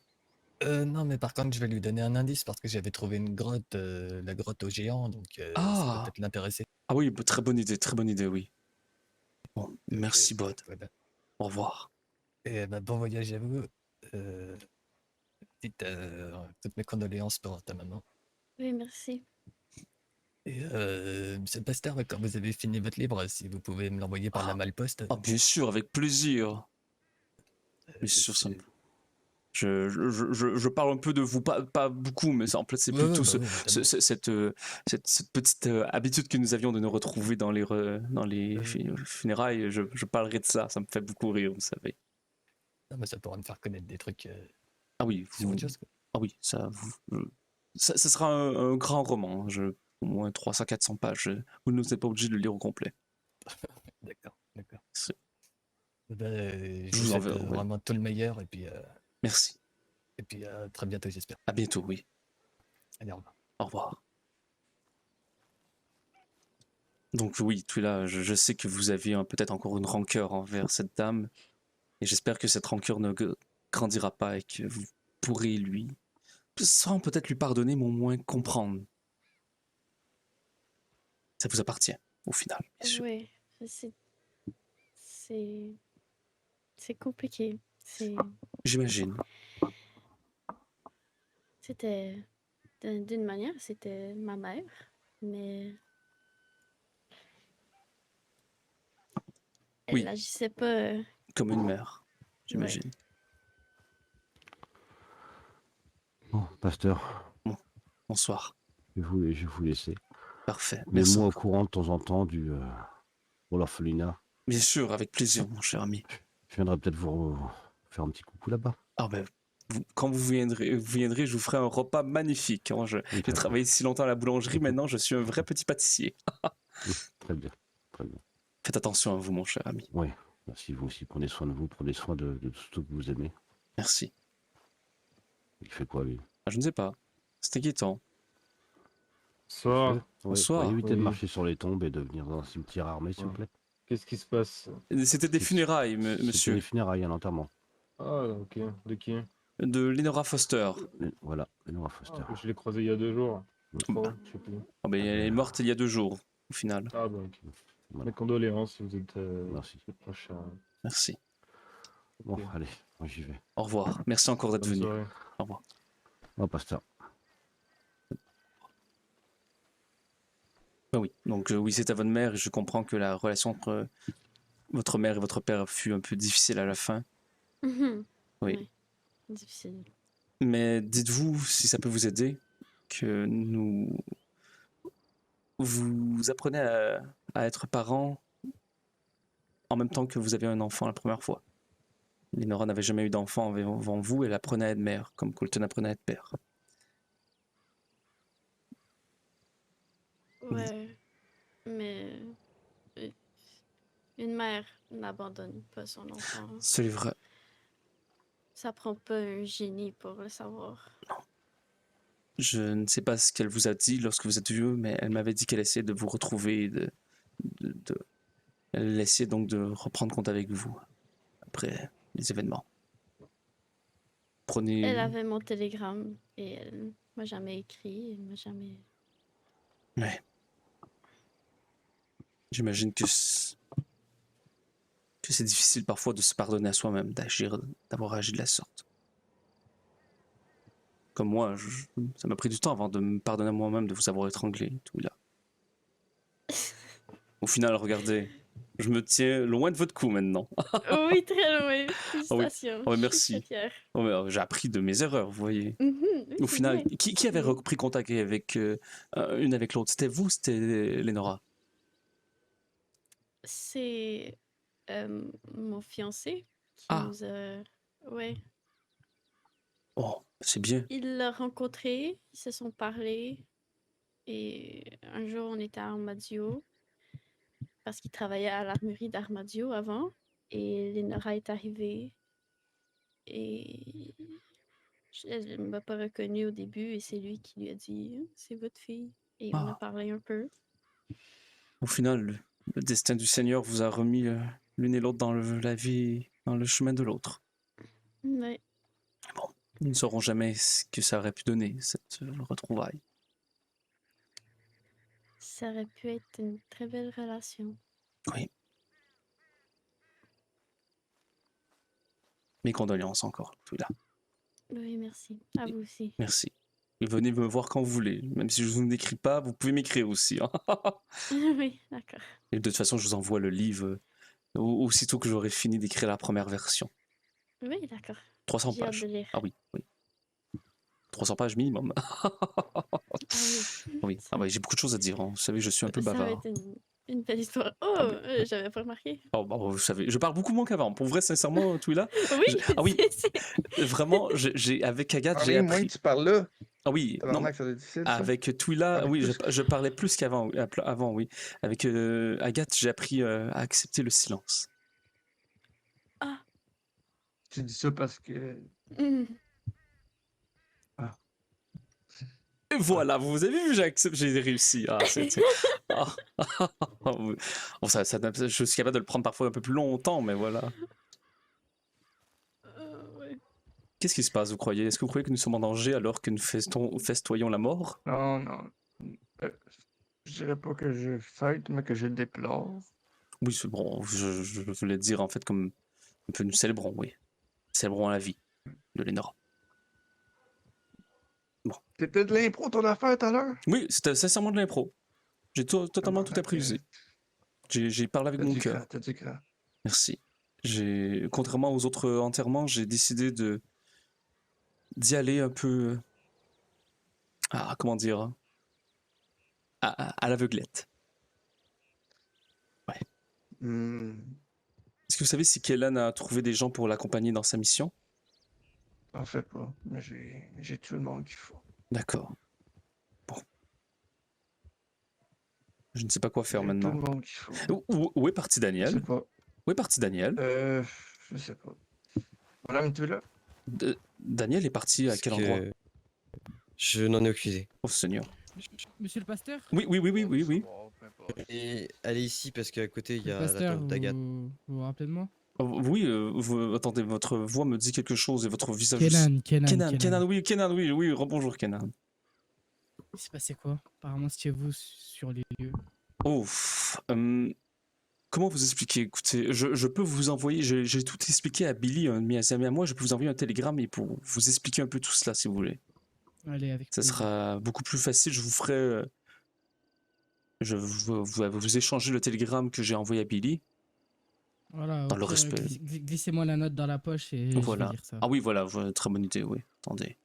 Non, mais par contre, je vais lui donner un indice parce que j'avais trouvé une grotte, la grotte aux géants, donc ça peut peut-être l'intéresser. Ah oui, très bonne idée, oui. Bon, merci, Bod. Voilà. Au revoir. Et bon voyage à vous. Dites toutes mes condoléances pour ta maman. Oui, merci. Et monsieur le pasteur, quand vous avez fini votre livre, si vous pouvez me l'envoyer par la malle-poste. Ah, bien sûr, avec plaisir. Bien sûr, ça me... Je parle un peu de vous, pas beaucoup, mais en fait, c'est plutôt cette petite habitude que nous avions de nous retrouver dans les funérailles. Je parlerai de ça, ça me fait beaucoup rire, vous savez. Non, mais ça pourra me faire connaître des trucs. Ah oui, ah oui, ça sera un grand roman, au moins 300-400 pages. Vous n'êtes pas obligé de le lire au complet. D'accord. Je Je vous souhaite vraiment tout le meilleur et puis. Merci. Et puis à très bientôt, j'espère. À bientôt, oui. Allez, au revoir. Au revoir. Donc oui, Twila, je sais que vous avez peut-être encore une rancœur envers cette dame, et j'espère que cette rancœur ne grandira pas et que vous pourrez sans peut-être lui pardonner, mais au moins comprendre. Ça vous appartient, au final, bien sûr. Oui, c'est c'est c'est compliqué. J'imagine. C'était d'une manière, c'était ma mère, mais elle Oui. agissait pas. Comme une mère, Ouais. j'imagine. Bon, pasteur, Bonsoir. je vais vous laisser. Parfait. Merci Mets-moi au encore. courant de temps en temps pour l'orphelinat. Bien sûr, avec plaisir, mon cher ami. Je viendrai peut-être vous faire un petit coucou là-bas. Ah ben, quand vous viendrez, je vous ferai un repas magnifique. Hein. J'ai travaillé si longtemps à la boulangerie, maintenant je suis un vrai petit pâtissier. Très bien, très bien. Faites attention à vous, mon cher ami. Oui, merci vous aussi. Prenez soin de vous, prenez soin de tout ce que vous aimez. Merci. Il fait quoi, lui? Ah, je ne sais pas. C'est inquiétant. Bonsoir. Ouais, Bonsoir. pourriez éviter de Oui. marcher sur les tombes et de venir dans un cimetière armé, s'il vous Ouais. plaît? Qu'est-ce qui se passe? C'était des funérailles, C'était monsieur. les funérailles, un enterrement. Ah, ok. De qui? De Lenora Foster. Voilà, Lenora Foster. Je l'ai croisé il y a 2 jours. Bah. Trois, je sais plus. Ah ben, elle est morte il y a 2 jours, au final. Ah, bah, ok. Voilà. Mes condoléances si vous êtes Merci. proche. Merci. Bon, Ok. allez, moi j'y vais. Au revoir. Merci encore d'être Bonne venu. soirée. Au revoir. Bon, pasteur. Bah oui, donc oui, c'est à votre mère et je comprends que la relation entre votre mère et votre père fut un peu difficile à la fin. Mhm. Oui. Ouais, difficile. Mais dites-vous, si ça peut vous aider, que vous apprenez à être parent en même temps que vous avez un enfant la première fois. Lenora n'avait jamais eu d'enfant avant vous, elle apprenait à être mère, comme Colton apprenait à être père. Ouais, mais euh, une mère n'abandonne pas son enfant. C'est vrai. Ça prend pas un génie pour le savoir. Je ne sais pas ce qu'elle vous a dit lorsque vous êtes vieux, mais elle m'avait dit qu'elle essayait de vous retrouver, elle essayait donc de reprendre contact avec vous après les événements. Prenez... Elle avait mon télégramme et elle m'a jamais écrit, elle m'a jamais... Ouais. J'imagine que c'est difficile parfois de se pardonner à soi-même, d'avoir agi de la sorte. Comme moi, ça m'a pris du temps avant de me pardonner à moi-même de vous avoir étranglé, tout là. Au final, regardez, je me tiens loin de votre cou maintenant. Oui, très loin. Félicitations. Oh, Je merci. suis très fière. Oh, mais, j'ai appris de mes erreurs, vous voyez. Oui, Au c'est final, vrai. qui avait repris contact avec une avec l'autre? C'était vous ou c'était Lenora? C'est mon fiancé qui Ah. nous a... Ouais. Oh, c'est bien. Il l'a rencontré, ils se sont parlé. Et un jour, on était à Armadio parce qu'il travaillait à l'armurerie d'Armadio avant. Et Lenora est arrivée. Et elle ne m'a pas reconnue au début. Et c'est lui qui lui a dit « C'est votre fille ». Et on a parlé un peu. Au final, le destin du Seigneur vous a remis l'une et l'autre dans la vie, dans le chemin de l'autre. Ouais. Bon, nous ne saurons jamais ce que ça aurait pu donner, cette retrouvaille. Ça aurait pu être une très belle relation. Oui. Mes condoléances encore, là. Oui, merci. À vous aussi. Merci. Et venez me voir quand vous voulez. Même si je vous n'écris pas, vous pouvez m'écrire aussi. Hein. Oui, d'accord. Et de toute façon, je vous envoie le livre aussitôt que j'aurai fini d'écrire la première version. Oui, d'accord. 300 J'ai hâte pages. de lire. Ah oui, oui. 300 pages minimum. Ah oui. Oui, ah ouais, j'ai beaucoup de choses à dire. Hein. Vous savez, je suis un peu Ça va bavard. être une belle histoire. Oh, Ah oui. j'avais pas remarqué. Oh, bah, vous savez, je parle beaucoup moins qu'avant. Pour vrai, sincèrement, tout là. Oui, Ah oui, c'est- vraiment, avec Agathe, Ah j'ai oui, moins appris. que tu parles là. Ah oui, non, Tabarnak, ça doit être difficile, ça. avec Twila, Avec oui, plus que- je parlais plus qu'avant, avant, oui. Avec Agathe, j'ai appris à accepter le silence. Ah. Tu dis ça parce que... Hmm. Ah. voilà, vous avez vu, j'ai réussi. Ah, ah, bon, je suis capable de le prendre parfois un peu plus longtemps, mais voilà. Ouais. Qu'est-ce qui se passe, vous croyez? Est-ce que vous croyez que nous sommes en danger alors que nous festoyons la mort? Non, non. Je dirais pas que je fête, mais que je déplore. Oui, c'est bon, je voulais dire en fait comme un peu nous célébrons, oui. Célébrons la vie de Lénora. Bon. C'était de l'impro ton affaire tout à l'heure? Oui, c'était sincèrement de l'impro. J'ai totalement tout Ok. improvisé. J'ai parlé avec T'as mon du cœur. cran, t'as du cran. Merci. Contrairement aux autres enterrements, j'ai décidé d'y aller un peu, comment dire, à l'aveuglette. Ouais. Est-ce que vous savez si Kellan a trouvé des gens pour l'accompagner dans sa mission? En fait pas, mais j'ai tout le monde qu'il faut. D'accord. Bon. Je ne sais pas quoi faire J'ai tout maintenant. le monde qu'il faut. Où est parti Je sais Daniel? pas. Où est parti Daniel? Je sais pas. Madame, tu es là? Daniel est parti à Parce quel endroit? que je n'en ai aucune idée. Oh Seigneur. Monsieur le pasteur? Oui. Bon, peu importe. Et allez ici parce qu'à côté il y Le a la pasteur, tombe d'Agathe. vous vous rappelez de moi? Oui, attendez, votre voix me dit quelque chose et votre visage. Kenan. Oui, rebonjour Kenan. Il s'est passé quoi? Apparemment, c'était vous sur les lieux. Oh, comment vous expliquer? Écoutez, je peux vous envoyer, j'ai tout expliqué à Billy, un de mes amis à moi, je peux vous envoyer un télégramme et pour vous expliquer un peu tout cela si vous voulez. Allez, avec Ça plaisir. sera beaucoup plus facile, je vous ferai. Je vous échanger le télégramme que j'ai envoyé à Billy. Voilà, Dans au le pire, respect. glissez-moi la note dans la poche et je vais Voilà. lire ça. Ah oui, voilà, très bonne idée, oui. Attendez.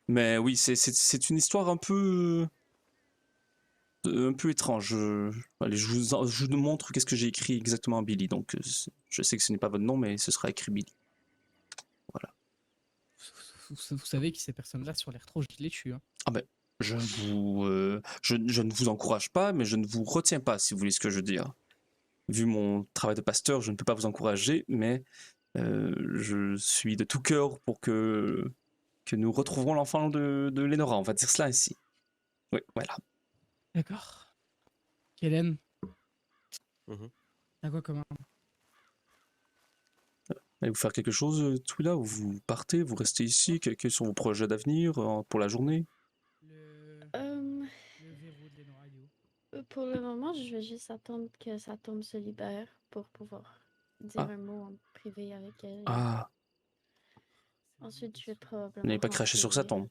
Mais oui, c'est une histoire un peu étrange. Allez, je vous montre qu'est-ce que j'ai écrit exactement à Billy. Donc, je sais que ce n'est pas votre nom, mais ce sera écrit Billy. Voilà. Vous savez que ces personnes-là, sur l'air trop, je les tue. Hein. Ah ben, je ne vous encourage pas, mais je ne vous retiens pas, si vous voulez ce que je veux dire. Vu mon travail de pasteur, je ne peux pas vous encourager, mais je suis de tout cœur pour que nous retrouverons l'enfant de Lénora. On va dire cela ainsi. Oui, voilà. D'accord. Kellen, Mhm. t'as quoi comme arme? Allez-vous faire quelque chose, tout là, ou vous partez, vous restez ici? Quels sont vos projets d'avenir pour la journée? Le verrou de Lénora, il est où? Pour le moment, je vais juste attendre que sa tombe se libère pour pouvoir dire un mot en privé avec elle. Ah, Ensuite, je vais probablement. vous n'avez pas craché sur sa rentrer. tombe?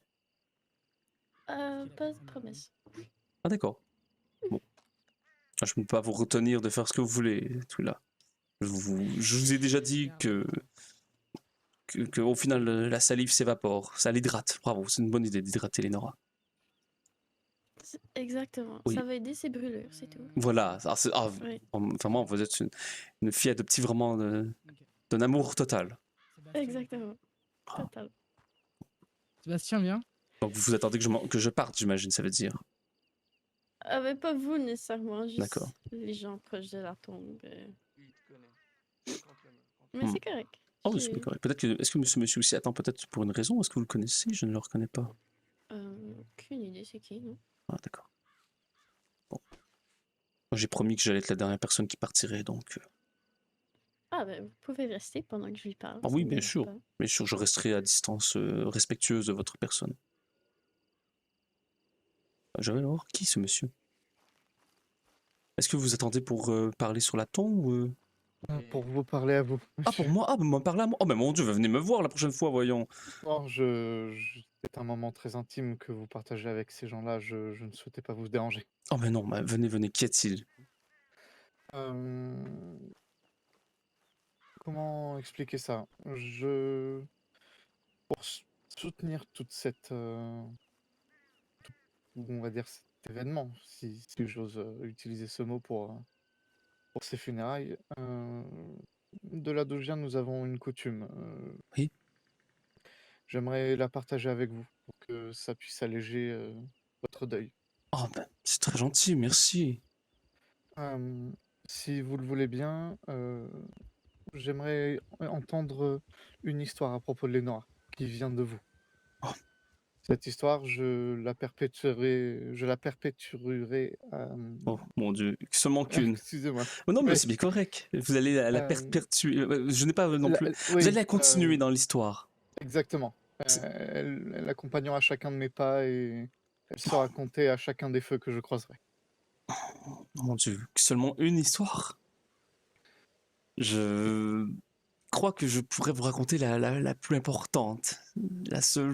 Pas de promesse. Ah d'accord. Bon. Ah, je ne peux pas vous retenir de faire ce que vous voulez, tout là. Je vous ai déjà dit que au final, la salive s'évapore. Ça l'hydrate. Bravo, c'est une bonne idée d'hydrater Lénora. Exactement. Oui. Ça va aider ses brûlures, c'est tout. Voilà. Oui. Vraiment, vous êtes une fille adoptive vraiment d'un amour total. Exactement. Ah. Total. Sébastien, viens. Donc vous attendez que je parte, j'imagine, ça veut dire. Mais pas vous nécessairement, juste D'accord. les gens proches de la tombe. Il te connaît. Complètement. Mais c'est correct. Oh oui, c'est correct. Peut-être que. Est-ce que ce monsieur aussi attend peut-être pour une raison? Est-ce que vous le connaissez? Je ne le reconnais pas. Aucune idée, c'est qui, non? Ah, d'accord. Bon. Moi, j'ai promis que j'allais être la dernière personne qui partirait, donc. Ah, ben, vous pouvez rester pendant que je lui parle. Ah ça oui, me bien dérange sûr. pas. Bien sûr, je resterai à distance respectueuse de votre personne. J'avais alors qui ce monsieur? Est-ce que vous attendez pour parler sur la tombe ou... Pour vous parler à vous. Ah, pour moi? Ah, me parler à moi? Oh, mais mon Dieu, venez me voir la prochaine fois, voyons. Non, c'est un moment très intime que vous partagez avec ces gens-là. Je ne souhaitais pas vous déranger. Oh, mais non, venez, qu'y a-t-il? Comment expliquer ça? Pour soutenir toute cette, on va dire cet événement, si j'ose utiliser ce mot pour ces funérailles, de là d'où je viens, nous avons une coutume. Oui. J'aimerais la partager avec vous pour que ça puisse alléger votre deuil. Oh, ben, c'est très gentil, merci. Si vous le voulez bien, j'aimerais entendre une histoire à propos de Lénora qui vient de vous. Cette histoire, je la perpétuerai, Oh mon Dieu, seulement qu'une. excusez-moi. Oh non, mais Oui, c'est bien correct. Vous allez la hem, perpétuer. Je n'ai pas non la plus. Vous allez oui, la continuer dans l'histoire. exactement. C'est- Elle accompagnera chacun de mes pas et elle sera comptée à chacun des feux que je croiserai. Oh mon Dieu, seulement une histoire? Je crois que je pourrais vous raconter la plus importante. La seule.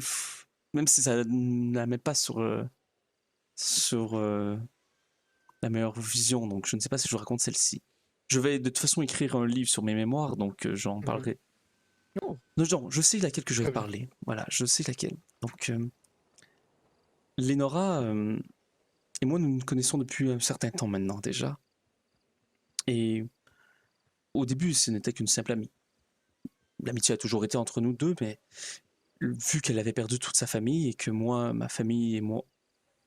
Même si ça ne la met pas sur la meilleure vision, donc je ne sais pas si je vous raconte celle-ci. Je vais de toute façon écrire un livre sur mes mémoires, donc j'en Mmh. parlerai. Oh, Non, je sais laquelle que je vais très bien. parler. Voilà, je sais laquelle. Donc, Lénora et moi, nous nous connaissons depuis un certain temps maintenant déjà. Et au début, ce n'était qu'une simple amie. L'amitié a toujours été entre nous deux, mais vu qu'elle avait perdu toute sa famille et que moi, ma famille et moi,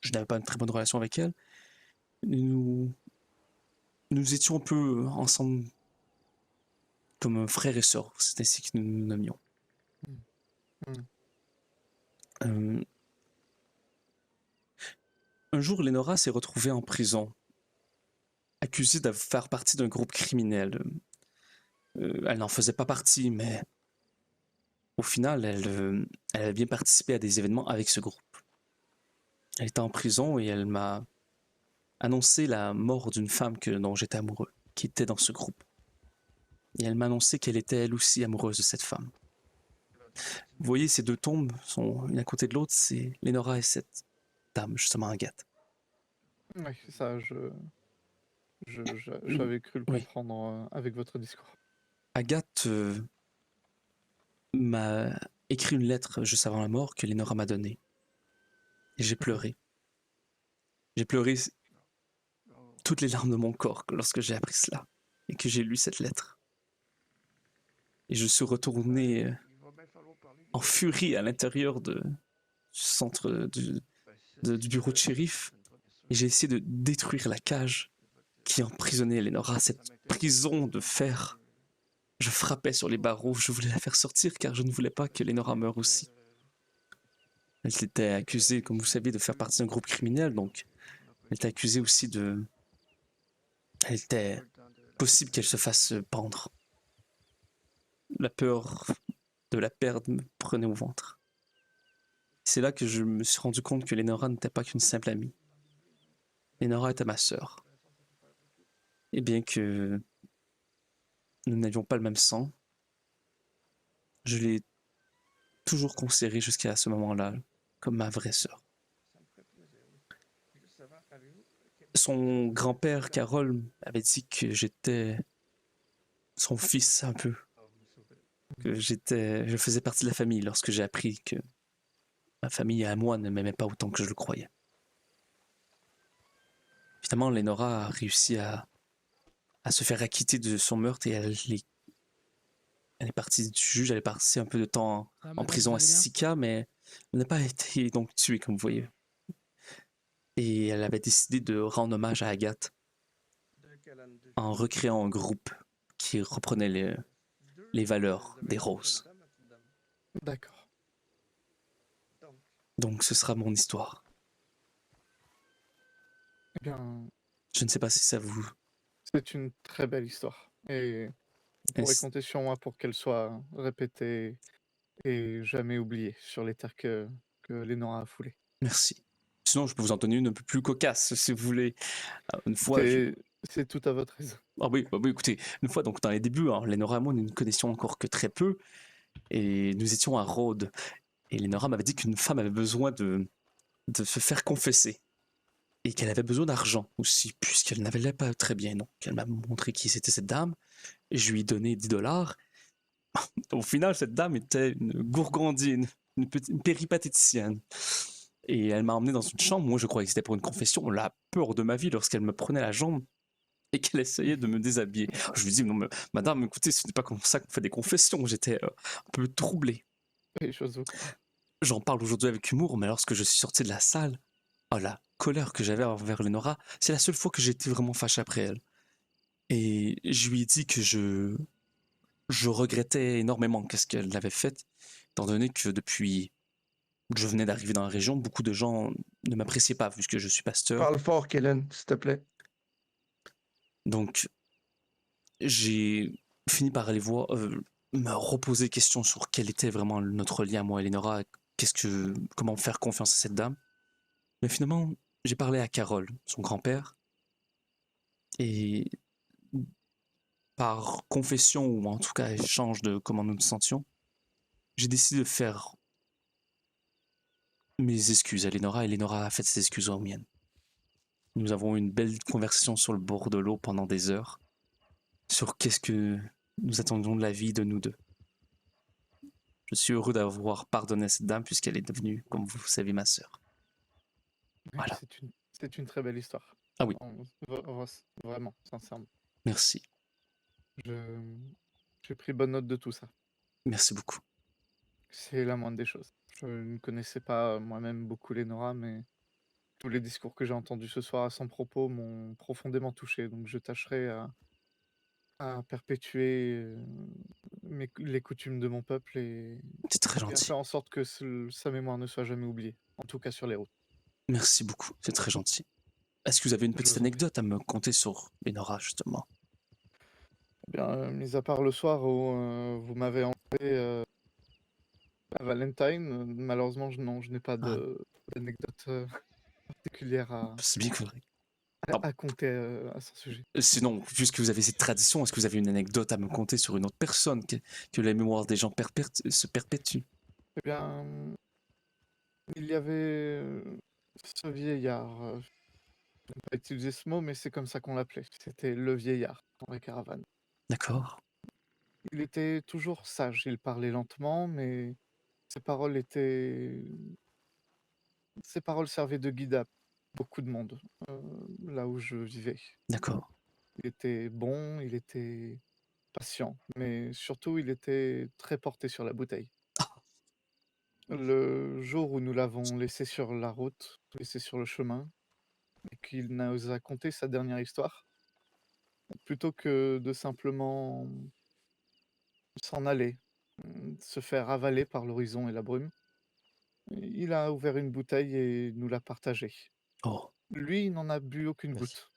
je n'avais pas une très bonne relation avec elle, nous, nous étions un peu ensemble comme frère et sœur. C'est ainsi que nous nous nommions. Mmh. Mmh. Euh, un jour, Lénora s'est retrouvée en prison, accusée de faire partie d'un groupe criminel. Elle n'en faisait pas partie, mais au final, elle a bien participé à des événements avec ce groupe. Elle était en prison et elle m'a annoncé la mort d'une femme dont j'étais amoureux, qui était dans ce groupe. Et elle m'a annoncé qu'elle était elle aussi amoureuse de cette femme. Vous voyez, ces deux tombes sont l'une à côté de l'autre, c'est Lénora et cette dame, justement Agathe. Oui, ça, j'avais cru le Oui. comprendre, avec votre discours. Agathe m'a écrit une lettre juste avant la mort que Lénora m'a donnée. Et j'ai pleuré. J'ai pleuré toutes les larmes de mon corps lorsque j'ai appris cela et que j'ai lu cette lettre. Et je suis retourné en furie à l'intérieur du centre du bureau de shérif et j'ai essayé de détruire la cage qui emprisonnait Lénora, cette prison de fer. Je frappais sur les barreaux, je voulais la faire sortir car je ne voulais pas que Lénora meure aussi. Elle était accusée, comme vous savez, de faire partie d'un groupe criminel, donc elle était accusée aussi de... Elle était possible qu'elle se fasse pendre. La peur de la perdre me prenait au ventre. C'est là que je me suis rendu compte que Lénora n'était pas qu'une simple amie. Lénora était ma sœur. Et bien que nous n'avions pas le même sang, je l'ai toujours considérée jusqu'à ce moment-là comme ma vraie sœur. Son grand-père, Carole, avait dit que j'étais son fils un peu, que je faisais partie de la famille lorsque j'ai appris que ma famille à moi ne m'aimait pas autant que je le croyais. Finalement, Lénora a réussi à se faire acquitter de son meurtre et elle est partie du juge, elle est partie un peu de temps en prison à Sika, mais elle n'a pas été donc tuée, comme vous voyez. Et elle avait décidé de rendre hommage à Agathe en recréant un groupe qui reprenait les valeurs des roses. D'accord. Donc ce sera mon histoire. Eh bien, Je ne sais pas si ça vous... c'est une très belle histoire et vous pourrez Est-ce- compter sur moi pour qu'elle soit répétée et jamais oubliée sur les terres que Lénora a foulées. Merci. Sinon, je peux vous en donner une un peu plus cocasse, si vous voulez. Une fois, C'est tout à votre aise. Ah oui, bah oui, écoutez, une fois, donc dans les débuts, hein, Lénora et moi, nous ne connaissions encore que très peu, et nous étions à Rhodes. Et Lénora m'avait dit qu'une femme avait besoin de se faire confesser, et qu'elle avait besoin d'argent aussi, puisqu'elle n'avait pas très bien. Donc, elle m'a montré qui c'était cette dame, et je lui ai donné 10 $. Au final, cette dame était une gourgandine, une péripatéticienne. Et elle m'a emmené dans une chambre, moi je croyais que c'était pour une confession, la peur de ma vie lorsqu'elle me prenait la jambe et qu'elle essayait de me déshabiller. Je lui dis, non, mais, madame, écoutez, ce n'est pas comme ça qu'on fait des confessions. J'étais un peu troublé. Oui, j'ose vous J'en parle aujourd'hui avec humour, mais lorsque je suis sorti de la salle, oh, la colère que j'avais envers Lénora, c'est la seule fois que j'ai été vraiment fâché après elle. Et je lui ai dit que je regrettais énormément qu'est-ce qu'elle avait fait, étant donné que depuis je venais d'arriver dans la région, beaucoup de gens ne m'appréciaient pas vu que je suis pasteur. Parle fort, Kellen, s'il te plaît. Donc, j'ai fini par aller voir, me reposer question sur quel était vraiment notre lien, moi et Lénora, comment faire confiance à cette dame. Mais finalement, j'ai parlé à Carole, son grand-père, et par confession, ou en tout cas échange de comment nous nous sentions, j'ai décidé de faire mes excuses à Lénora, et Lénora a fait ses excuses aux miennes. Nous avons eu une belle conversation sur le bord de l'eau pendant des heures, sur qu'est-ce que nous attendions de la vie de nous deux. Je suis heureux d'avoir pardonné à cette dame puisqu'elle est devenue, comme vous le savez, ma sœur. Oui, Voilà. c'est une très belle histoire. Ah oui, Vraiment, sincèrement. merci. J'ai pris bonne note de tout ça. Merci beaucoup. C'est la moindre des choses. Je ne connaissais pas moi-même beaucoup Lénora, mais tous les discours que j'ai entendus ce soir à son propos m'ont profondément touché. Donc je tâcherai à perpétuer les coutumes de mon peuple et C'est très à gentil. faire en sorte que sa mémoire ne soit jamais oubliée, en tout cas sur les routes. Merci beaucoup, c'est très gentil. Est-ce que vous avez une Je petite vous en prie. anecdote à me conter sur Lénora, justement? Eh bien, mis à part le soir où vous m'avez enlevé à Valentine, malheureusement, je n'ai pas Ah, d'anecdote particulière c'est bien correct. à compter à son sujet. Sinon, puisque vous avez cette tradition, est-ce que vous avez une anecdote à me conter sur une autre personne, que la mémoire des gens se perpétue? Eh bien, il y avait ce vieillard, je n'aime pas utiliser ce mot, mais c'est comme ça qu'on l'appelait. C'était le vieillard dans la caravane. D'accord. Il était toujours sage, il parlait lentement, mais ses paroles servaient de guide à beaucoup de monde, là où je vivais. D'accord. Il était bon, il était patient, mais surtout il était très porté sur la bouteille. Le jour où nous l'avons laissé sur la route, laissé sur le chemin, et qu'il nous a conté sa dernière histoire, plutôt que de simplement s'en aller, se faire avaler par l'horizon et la brume, il a ouvert une bouteille et nous l'a partagée. Oh, Lui, il n'en a bu aucune Merci. goutte.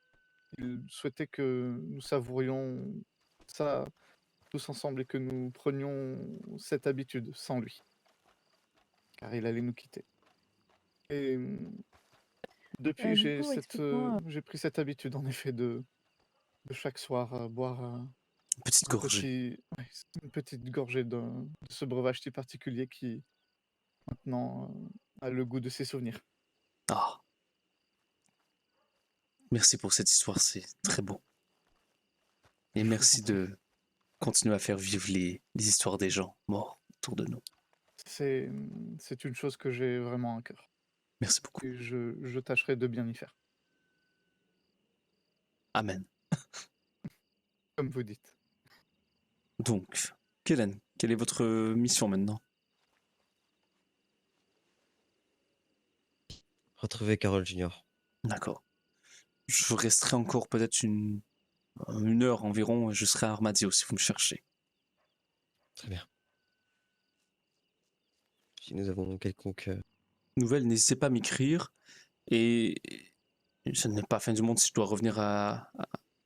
Il souhaitait que nous savourions ça tous ensemble et que nous prenions cette habitude sans lui, car il allait nous quitter. Et depuis, Du j'ai coup, explique-moi. j'ai pris cette habitude, en effet, de chaque soir boire une petite gorgée. une petite gorgée de ce breuvage si particulier qui, maintenant, a le goût de ses souvenirs. Ah, merci pour cette histoire, c'est très beau. Et Je vous merci en prie. de continuer à faire vivre les histoires des gens morts autour de nous. C'est une chose que j'ai vraiment à cœur. Merci beaucoup. Et je tâcherai de bien y faire, Amen. comme vous dites. Donc, Kellen, quelle est votre mission maintenant? Retrouver Carole Junior. D'accord. Je resterai encore peut-être une heure environ, et je serai à Armadio si vous me cherchez. Très bien. Si nous avons quelconque... Nouvelle, n'hésitez pas à m'écrire. Et ce n'est pas la fin du monde si je dois revenir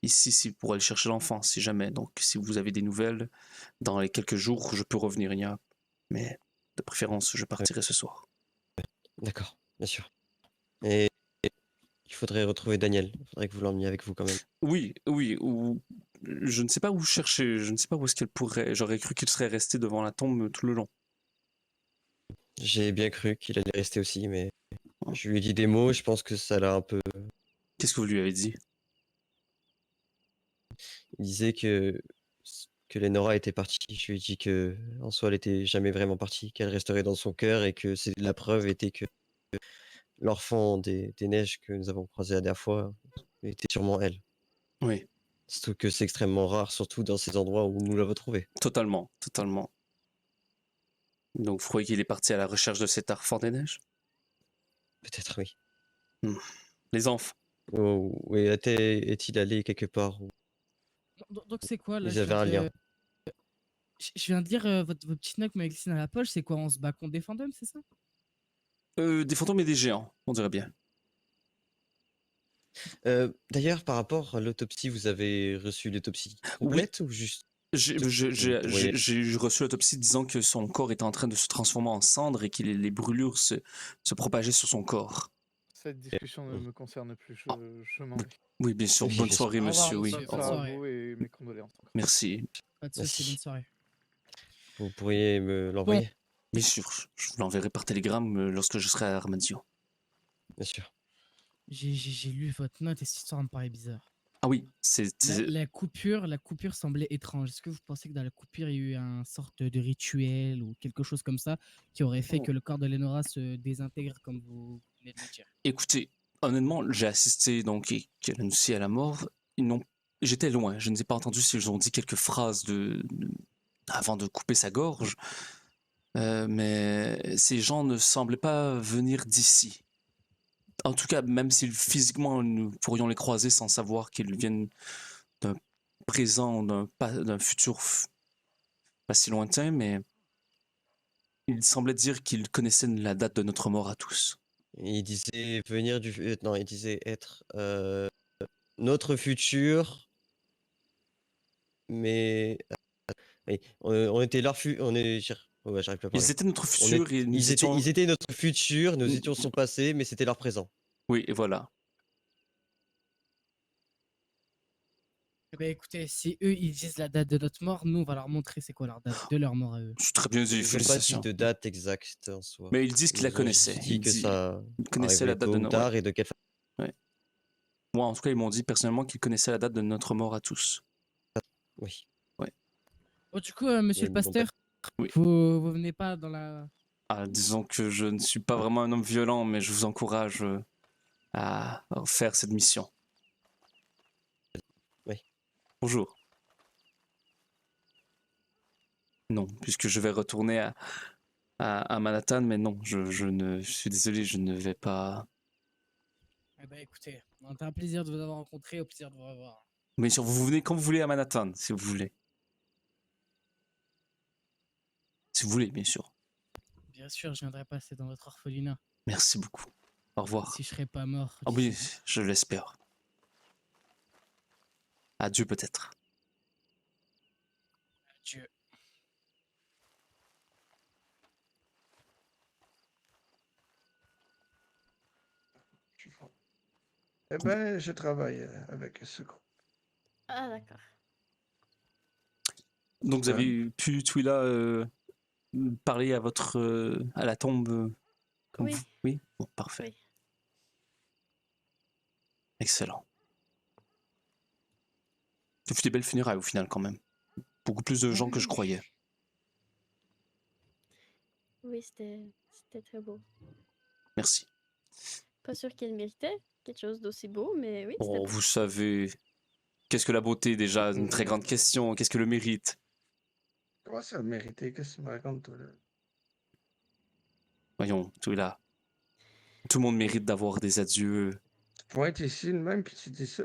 ici pour aller chercher l'enfant, si jamais. Donc, si vous avez des nouvelles, dans les quelques jours, je peux revenir. Mais de préférence, je partirai ce soir. D'accord, bien sûr. Et il faudrait retrouver Daniel. Il faudrait que vous l'emmeniez avec vous quand même. Oui, ou je ne sais pas où chercher, je ne sais pas où est-ce qu'elle pourrait. J'aurais cru qu'il serait resté devant la tombe tout le long. J'ai bien cru qu'il allait rester aussi, mais je lui ai dit des mots, je pense que ça l'a un peu... Qu'est-ce que vous lui avez dit? Il disait que Lénora était partie. Je lui ai dit que en soi, elle était jamais vraiment partie, qu'elle resterait dans son cœur et que la preuve était que l'enfant des neiges que nous avons croisé la dernière fois était sûrement elle. Oui. Surtout que c'est extrêmement rare, surtout dans ces endroits où nous l'avons trouvé. Totalement. Donc, vous croyez qu'il est parti à la recherche de cet enfant des neiges? Peut-être, oui. Les enfants. Où est-il allé quelque part où Donc c'est quoi là? ils avaient un lien? Je viens de dire votre petite note que vous m'avez glissée dans la poche, c'est quoi? On se bat contre des fantômes, c'est ça? Des fantômes et des géants, on dirait bien. D'ailleurs, par rapport à l'autopsie, vous avez reçu l'autopsie Oui, complète ou juste j'ai vous j'ai- j'ai- pourriez... j'ai reçu l'autopsie disant que son corps était en train de se transformer en cendre et que les brûlures se propageaient sur son corps. Cette discussion ne me concerne plus, Ah, je m'en oui, vais. oui, bien sûr. Oui, Bonne bien sûr. soirée, Au revoir, monsieur. Oui. monsieur. Bonne Au Bonne soirée revoir. à soirée. vous et mes condoléances encore. Merci. Pas de soucis, bonne Merci. soirée. Vous pourriez me Bon, l'envoyer? Bien sûr, je vous l'enverrai par télégramme lorsque je serai à Armadio. Bien sûr. j'ai lu votre note et cette histoire me paraît bizarre. Ah oui, c'est... La coupure semblait étrange. Est-ce que vous pensez que dans la coupure, il y a eu un sorte de rituel ou quelque chose comme ça qui aurait fait que le corps de Lenora se désintègre comme vous venez de le dire? Écoutez, honnêtement, j'ai assisté donc qu'elle annoncé à la mort. Ils n'ont... J'étais loin, je ne ai pas entendu s'ils ont dit quelques phrases avant de couper sa gorge, mais ces gens ne semblaient pas venir d'ici. En tout cas, même si physiquement nous pourrions les croiser sans savoir qu'ils viennent d'un présent, d'un futur pas si lointain, mais il semblait dire qu'ils connaissaient la date de notre mort à tous. Il disait venir du... non, il disait être notre futur, mais... oui, on était leur futur... On est... Ouais, j'arrive plus à Ils parler. étaient notre futur et nous ils étions... étaient notre futur, nous étions son passé, mais c'était leur présent. Oui, et voilà. Eh ben, écoutez, si eux ils disent la date de notre mort, nous on va leur montrer c'est quoi leur date de leur mort à eux. C'est très bien dit, Ils nous ont pas dit félicitations. de date exacte en soi. Mais ils disent qu'ils la Ils nous ont juste connaissaient. dit que ça Ils connaissaient la arriverait date tôt de ou notre... tard et de quelle façon. Ouais. Moi, en tout cas, ils m'ont dit personnellement qu'ils connaissaient la date de notre mort à tous. Oui. Ouais. Bon, du coup, monsieur le pasteur, Oui. vous venez pas dans la... Ah, disons que je ne suis pas vraiment un homme violent, mais je vous encourage à faire cette mission. Oui. Bonjour. Non, puisque je vais retourner à Manhattan, mais non, je suis désolé, je ne vais pas... Eh ben, écoutez, c'est un plaisir de vous avoir rencontré, au plaisir de vous revoir. Bien sûr, vous venez quand vous voulez à Manhattan, si vous voulez. Si vous voulez, bien sûr. Bien sûr, je viendrai passer dans votre orphelinat. Merci beaucoup. Au revoir. Si je serais pas mort. Ah oui, je l'espère. Adieu peut-être. Adieu. Eh ben, je travaille avec ce groupe. Ah, d'accord. Donc vous avez pu, Twila, parler à à la tombe comme Oui. vous... Oui. Bon, parfait. Oui. Excellent. Ça fut des belles funérailles au final quand même. Beaucoup plus de gens que je croyais. Oui, c'était très beau. Merci. Pas sûr qu'elle méritait quelque chose d'aussi beau, mais oui, c'était Oh, beau. vous savez, qu'est-ce que la beauté déjà? Une très grande question. Qu'est-ce que le mérite? Comment ça, mériter? Qu'est-ce que tu me racontes, toi, là? Voyons, Twila. Tout le monde mérite d'avoir des adieux. Tu pointes ici de même, puis tu dis ça.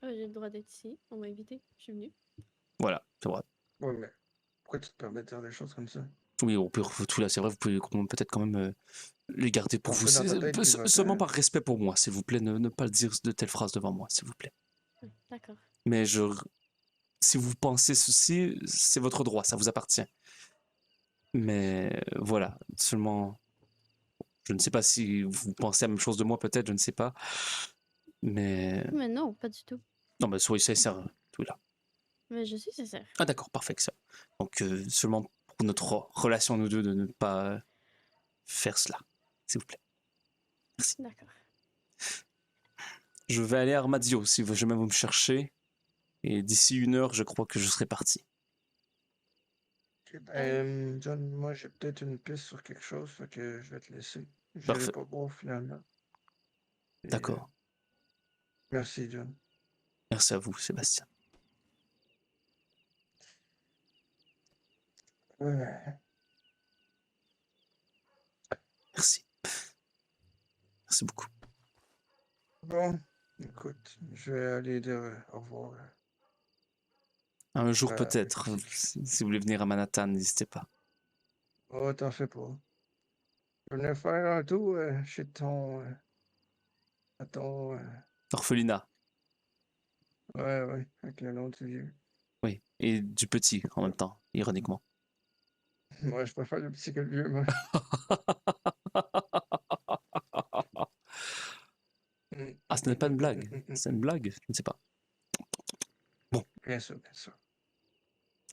Ah, j'ai le droit d'être ici. On m'a invité. Je suis venue. Voilà, c'est vrai. Ouais, mais pourquoi tu te permets de dire des choses comme ça? Oui, on peut, Twila, c'est vrai, vous pouvez peut-être quand même les garder pour Un vous. peu dans ta tête, tu Seulement vas-faire. par respect pour moi, s'il vous plaît. Ne pas dire de telles phrases devant moi, s'il vous plaît. D'accord. Mais si vous pensez ceci, c'est votre droit, ça vous appartient. Mais voilà, seulement, je ne sais pas si vous pensez la même chose de moi, peut-être, je ne sais pas. Mais non, pas du tout. non, mais soyez sincère, Twila. Mais je suis sincère. Ah d'accord, parfait que ça. Donc seulement pour notre relation nous deux de ne pas faire cela, s'il vous plaît. Merci. D'accord. Je vais aller à Armadio si jamais vous me cherchez. Et d'ici 1 heure, je crois que je serai parti. Ok, ben, John, moi, j'ai peut-être une piste sur quelque chose, fait que je vais te laisser. Je Parfait. n'irai pas boire, finalement. Et, D'accord. merci, John. Merci à vous, Sébastien. Ouais. Merci. Merci beaucoup. Bon, écoute, je vais aller dire au revoir. Un jour peut-être, si vous voulez venir à Manhattan, n'hésitez pas. Oh, t'en fais pas. Je venais faire un tour chez à ton... Orphelinat. Ouais, avec le nom du vieux. Oui. Et du petit en même temps, ironiquement. Moi, je préfère le petit que le vieux, moi. Ah, ce n'est pas une blague. C'est une blague? Je ne sais pas. Bon. Bien sûr, bien sûr.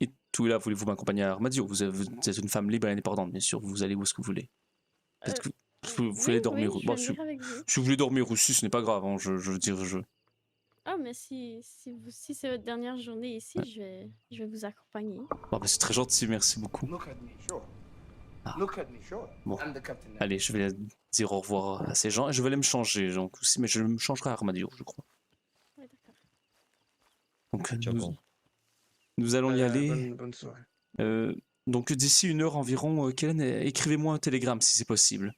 Et tout là, voulez-vous m'accompagner à Armadio? Vous êtes une femme libre et indépendante, bien sûr. Vous allez où est-ce que vous voulez. Peut-être que vous voulez dormir. Oui, je Bon, vais venir avec vous. si vous voulez dormir aussi, ce n'est pas grave. Hein, je veux dire, Ah, mais si c'est votre dernière journée ici, je vais vous accompagner. Bon, bah, c'est très gentil, merci beaucoup. Ah. Bon, allez, je vais dire au revoir à ces gens et je vais aller me changer, donc aussi, mais je me changerai à Armadio, je crois. Ouais, d'accord. Donc, nous allons y aller. Bonne soirée. Donc, d'ici 1 heure environ, Kellen, écrivez-moi un télégramme si c'est possible.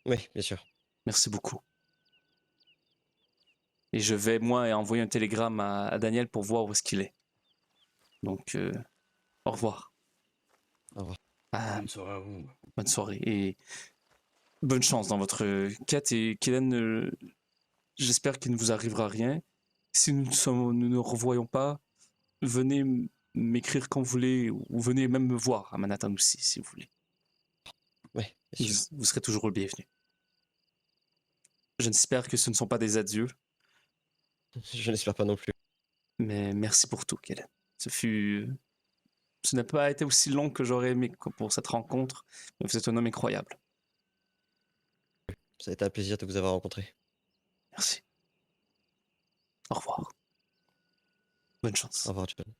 Oui, bien sûr. Merci beaucoup. Et je vais, moi, envoyer un télégramme à Daniel pour voir où est-ce qu'il est. Donc, au revoir. Au revoir. Bonne soirée à vous. Bonne soirée et bonne chance dans votre quête. Et Kellen, j'espère qu'il ne vous arrivera rien. Si nous ne nous revoyons pas, venez m'écrire quand vous voulez ou venez même me voir à Manhattan aussi, si vous voulez. Oui, bien sûr. Vous serez toujours le bienvenu. J'espère que ce ne sont pas des adieux. Je n'espère pas non plus. Mais merci pour tout, Kellen. Ce n'a pas été aussi long que j'aurais aimé pour cette rencontre, mais vous êtes un homme incroyable. Ça a été un plaisir de vous avoir rencontré. Merci. Au revoir. Bonne chance. Au revoir, John.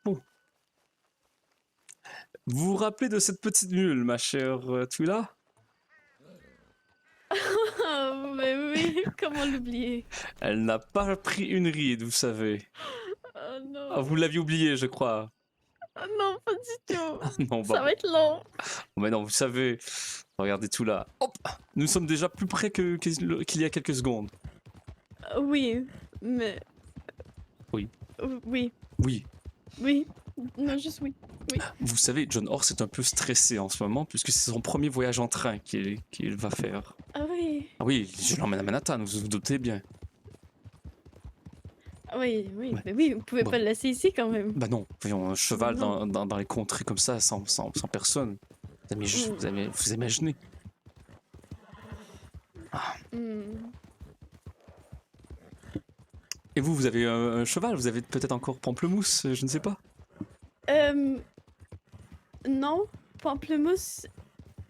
Bon. Vous vous rappelez de cette petite mule, ma chère Twila? Oh, mais oui, comment l'oublier? Elle n'a pas pris une ride, vous savez. Oh non. Ah, vous l'aviez oublié, je crois. Oh non, pas du tout. Non, Ça va être long. Mais non, vous savez. Regardez tout là. Hop! Nous sommes déjà plus près qu'il y a quelques secondes. Oui, mais... Oui. Oui. Oui. Oui. Non, juste oui. Oui. Vous savez, John Horse est un peu stressé en ce moment puisque c'est son premier voyage en train qu'il va faire. Ah oui. Ah oui, je l'emmène à Manhattan, vous vous doutez bien. Ah oui, Ouais. mais oui, vous pouvez Bon. pas le laisser ici quand même. Bah non, voyons, un cheval Non. dans les contrées comme ça, sans personne. Vous imaginez? Hmm. Et vous avez un cheval? Vous avez peut-être encore Pamplemousse? Je ne sais pas. Non, Pamplemousse,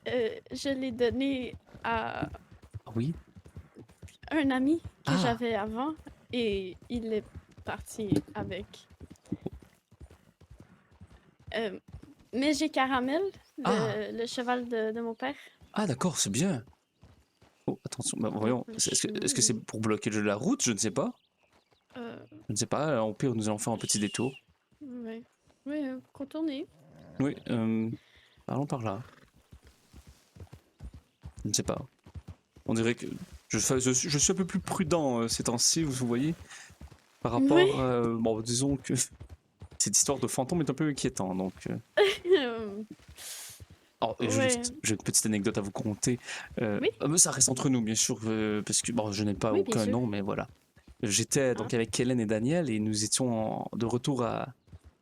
je l'ai donné à Ah oui? un ami que Ah. j'avais avant et il est parti avec. Mais j'ai Caramel, le cheval de mon père. Ah d'accord, c'est bien. Oh, attention, bah, voyons, est-ce que c'est pour bloquer la route? Je ne sais pas. Je ne sais pas, au pire nous allons faire un petit détour. Ouais. Oui, contourner. Oui, allons par là. Je ne sais pas. On dirait que je suis un peu plus prudent ces temps-ci, vous voyez, par rapport, Oui. bon, disons que cette histoire de fantôme est un peu inquiétant, donc... Oh, et Ouais. j'ai une petite anecdote à vous conter. Oui. Mais ça reste entre nous, bien sûr, parce que bon, je n'ai pas Oui, bien aucun sûr. nom, mais voilà. J'étais donc avec Hélène et Daniel et nous étions de retour à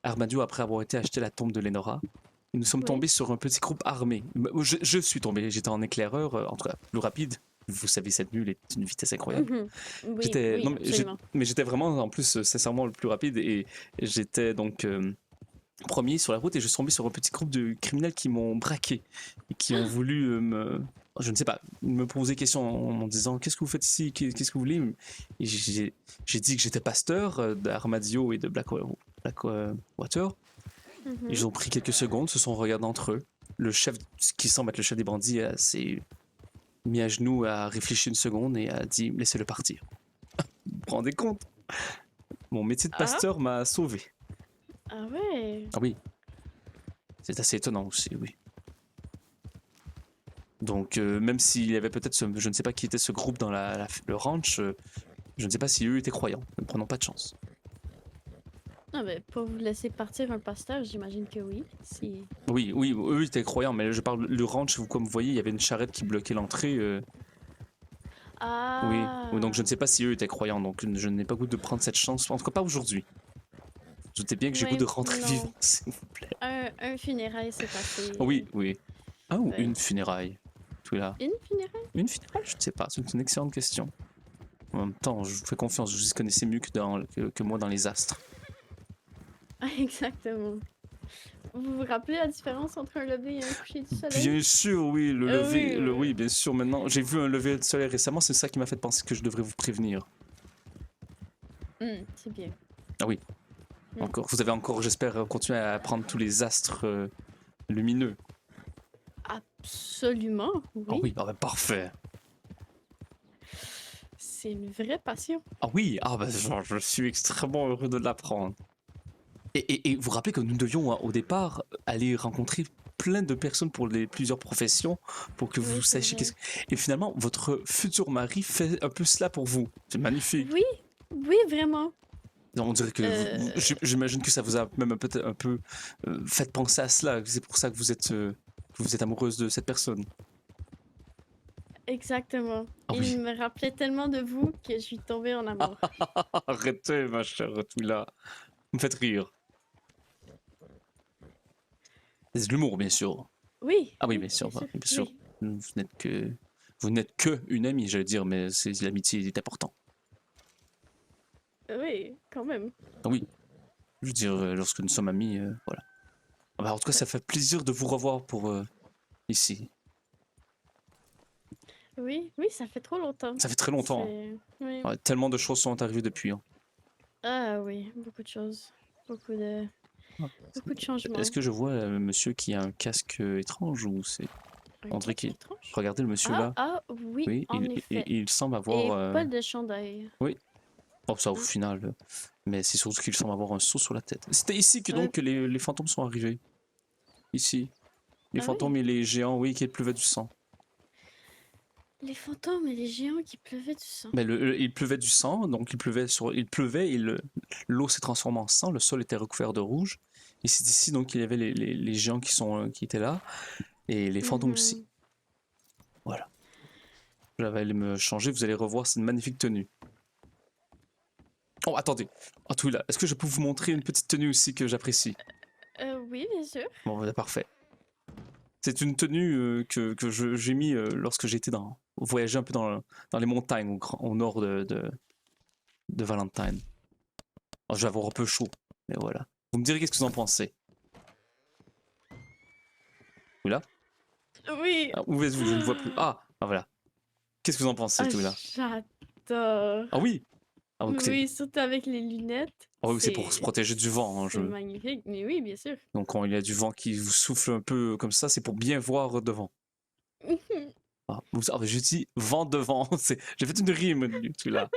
Armadio après avoir été acheter la tombe de Lenora. Et nous sommes Oui. tombés sur un petit groupe armé. Je suis tombé, j'étais en éclaireur, en tout cas plus rapide. Vous savez, cette mule est d'une vitesse incroyable. Mhm. Oui, J'étais, oui, non, mais absolument. j'étais vraiment, en plus, sincèrement, le plus rapide et j'étais donc premier sur la route et je suis tombé sur un petit groupe de criminels qui m'ont braqué et qui ont voulu je ne sais pas, me poser des questions en me disant qu'est-ce que vous faites ici, qu'est-ce que vous voulez, et j'ai dit que j'étais pasteur d'Armadio et de Blackwater. Mhm. Ils ont pris quelques secondes, se sont regardés entre eux. Le chef, ce qui semble être le chef des bandits, s'est mis à genoux, a réfléchi une seconde et a dit laissez-le partir. Vous vous rendez compte? Mon métier de Ah. pasteur m'a sauvé. Ah ouais. Ah oui. C'est assez étonnant aussi, oui. Donc, même s'il y avait peut-être je ne sais pas qui était ce groupe dans le ranch, je ne sais pas si eux étaient croyants. Ne prenons pas de chance. Non, mais pour vous laisser partir un pasteur, j'imagine que oui. Si... Oui, oui, eux étaient croyants, mais je parle le ranch, comme vous voyez, il y avait une charrette qui bloquait l'entrée. Oui, oui, donc je ne sais pas si eux étaient croyants, donc je n'ai pas goût de prendre cette chance, en tout cas pas aujourd'hui. Je sais bien que j'ai goût Ouais, de rentrer non. vivant, s'il vous plaît. Un funérail, c'est assez... Oui, oui. Ah, ou Ouais. une funéraille. Tout là. Une funéraille? Une funéraille, je ne sais pas, c'est une excellente question. En même temps, je vous fais confiance, vous y connaissez mieux que moi dans les astres. Exactement. Vous vous rappelez la différence entre un lever et un coucher du soleil? Bien sûr, oui, le lever, oui, oui, bien sûr. Maintenant, j'ai vu un lever de soleil récemment, c'est ça qui m'a fait penser que je devrais vous prévenir. C'est bien. Ah oui. Mm. Encore, vous avez encore, j'espère, continué à prendre tous les astres lumineux. Absolument, oui. Ah oui, ah bah, parfait. C'est une vraie passion. Ah oui, ah bah, je suis extrêmement heureux de l'apprendre. Et vous vous rappelez que nous devions au départ aller rencontrer plein de personnes pour plusieurs professions pour que Oui, vous c'est sachiez vrai. Et finalement, votre futur mari fait un peu cela pour vous. C'est magnifique. Oui, oui, vraiment. On dirait que j'imagine que ça vous a même peut-être un peu fait penser à cela. C'est pour ça que vous êtes amoureuse de cette personne. Exactement. Ah oui. Il me rappelait tellement de vous que je suis tombée en amour. Arrêtez, ma chère Tula. Vous me faites rire. C'est de l'humour, bien sûr. Oui. Ah oui, bien sûr. Bien sûr. Oui. Vous n'êtes que une amie, j'allais dire, mais l'amitié est important. Oui, quand même. Ah oui. Je veux dire, lorsque nous sommes amis, voilà. Ah bah, en tout cas, ça fait plaisir de vous revoir pour ici. Oui, oui, ça fait trop longtemps. Ça fait très longtemps. Oui. Ouais, tellement de choses sont arrivées depuis. Hein. Ah oui, beaucoup de choses. Beaucoup de changements. Est-ce que je vois monsieur qui a un casque étrange ou c'est André qui... étrange? Regardez le monsieur là. Ah oui, en effet. Il semble Et avoir... pas de chandail. Oui. Oh, ça au final. Mais c'est surtout qu'il semble avoir un seau sur la tête. C'était ici que donc les fantômes sont arrivés. Ici. Les fantômes et les géants, oui, qui pleuvaient du sang. Les fantômes et les géants qui pleuvaient du sang. Mais il pleuvait du sang, donc il pleuvait et l'eau s'est transformée en sang, le sol était recouvert de rouge. Et c'est ici donc qu'il y avait les géants qui étaient là, et les fantômes aussi. Voilà. Je vais aller me changer, vous allez revoir cette magnifique tenue. Oh, attendez. Ah, tout là. Est-ce que je peux vous montrer une petite tenue aussi que j'apprécie? Oui, bien sûr. Bon, bah, parfait. C'est une tenue que j'ai mis lorsque j'étais voyager un peu dans les montagnes au nord de Valentine. Oh, je vais avoir un peu chaud, mais voilà. Vous me direz qu'est-ce que vous en pensez? Vous là? Oui. Ah, où êtes-vous? Je ne vois plus. Ah, voilà. Qu'est-ce que vous en pensez, tout là? J'adore. Ah oui? Ah, donc oui, surtout avec les lunettes. Oh, oui, c'est pour se protéger du vent. Hein, c'est magnifique, mais oui, bien sûr. Donc quand il y a du vent qui vous souffle un peu comme ça, c'est pour bien voir devant. Ah, je dis vent devant. J'ai fait une rime, tout là.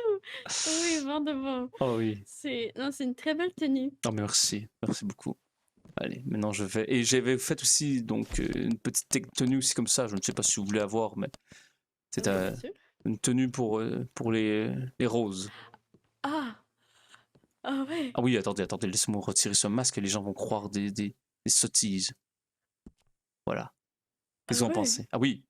Oui, vent devant. Oh oui. C'est une très belle tenue. Oh, merci beaucoup. Allez, maintenant je vais. Et j'avais fait aussi donc une petite tenue aussi comme ça. Je ne sais pas si vous voulez avoir, mais c'est une tenue pour les roses. Ah ouais. Ah oui, attendez, laissez-moi retirer ce masque et les gens vont croire des sottises. Voilà. Qu'est-ce que vous en pensez? Ah oui.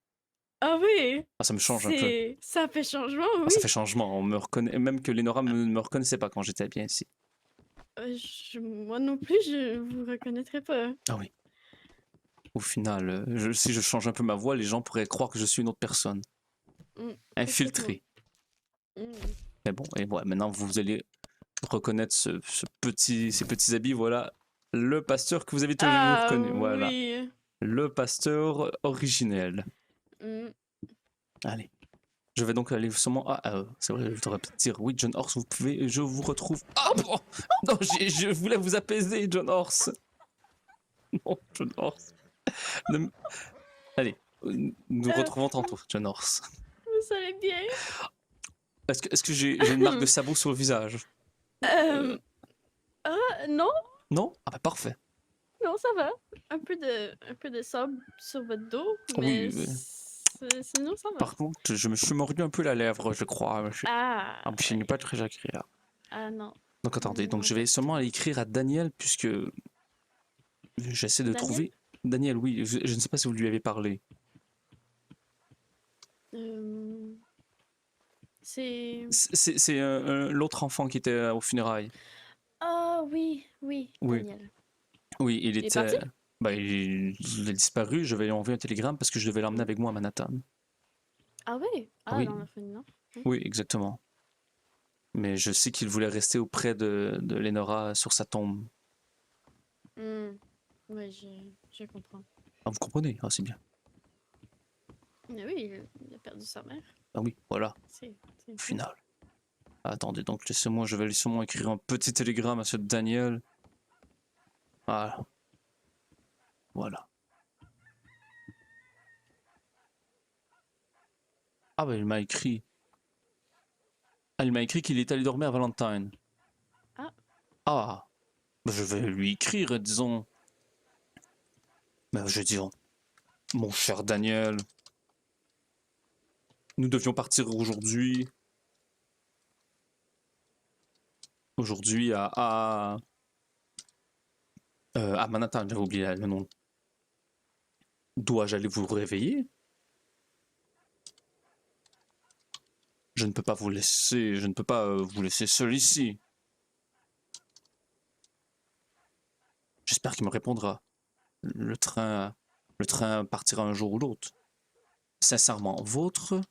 Ah oui. Ah, ça me change un peu. Ça fait changement, oui. Ah, ça fait changement. On me reconnaît, même que Lénora ne me reconnaissait pas quand j'étais bien ici. Moi non plus, je vous reconnaîtrais pas. Ah oui. Au final, si je change un peu ma voix, les gens pourraient croire que je suis une autre personne. Infiltrée. Mais bon, et voilà, maintenant vous allez reconnaître ces petits habits. Voilà, le pasteur que vous avez toujours reconnu. Voilà. Oui. Le pasteur originel. Allez. Je vais donc aller sûrement... Ah, c'est vrai, je devrais peut-être dire, oui, John Horse, je vous retrouve... Ah, bon non, je voulais vous apaiser, John Horse. Non, John Horse. Allez, nous retrouvons tantôt, John Horse. Vous allez bien? Est-ce que j'ai une marque de sabot sur le visage? Non. Non? Ah bah parfait. Non, ça va. Un peu de sable sur votre dos, mais sinon ça va. Par contre, je me suis mordu un peu la lèvre, je crois. Ce n'est pas très agréable. Ah non. Donc attendez, donc je vais seulement aller écrire à Daniel puisque j'essaie de Daniel? trouver... Daniel, oui, je ne sais pas si vous lui avez parlé. C'est... C'est l'autre enfant qui était aux funérailles. Ah oui, oui, Oui. Daniel. Oui, il est était... parti? Bah, il a disparu, je vais lui envoyer un télégramme parce que je devais l'emmener avec moi à Manhattan. Ah oui? Ah, Oui. dans l'orphelinat. Oui, exactement. Mais je sais qu'il voulait rester auprès de Lenora sur sa tombe. Oui, je comprends. Ah, vous comprenez? Ah, c'est bien. Mais oui, il a perdu sa mère. Ah oui, voilà, C'est au final. Attendez, donc laissez-moi, je vais laisser-moi écrire un petit télégramme à ce Daniel. Voilà. Voilà. Ah bah il m'a écrit. Ah, il m'a écrit qu'il est allé dormir à Valentine. Ah. Ah. Bah, je vais lui écrire, disons. Mais je vais dire, mon cher Daniel, nous devions partir aujourd'hui. Aujourd'hui à Manhattan, j'avais oublié le nom. Dois-je aller vous réveiller? Je ne peux pas vous laisser, je ne peux pas vous laisser seul ici. J'espère qu'il me répondra. Le train partira un jour ou l'autre. Sincèrement, votre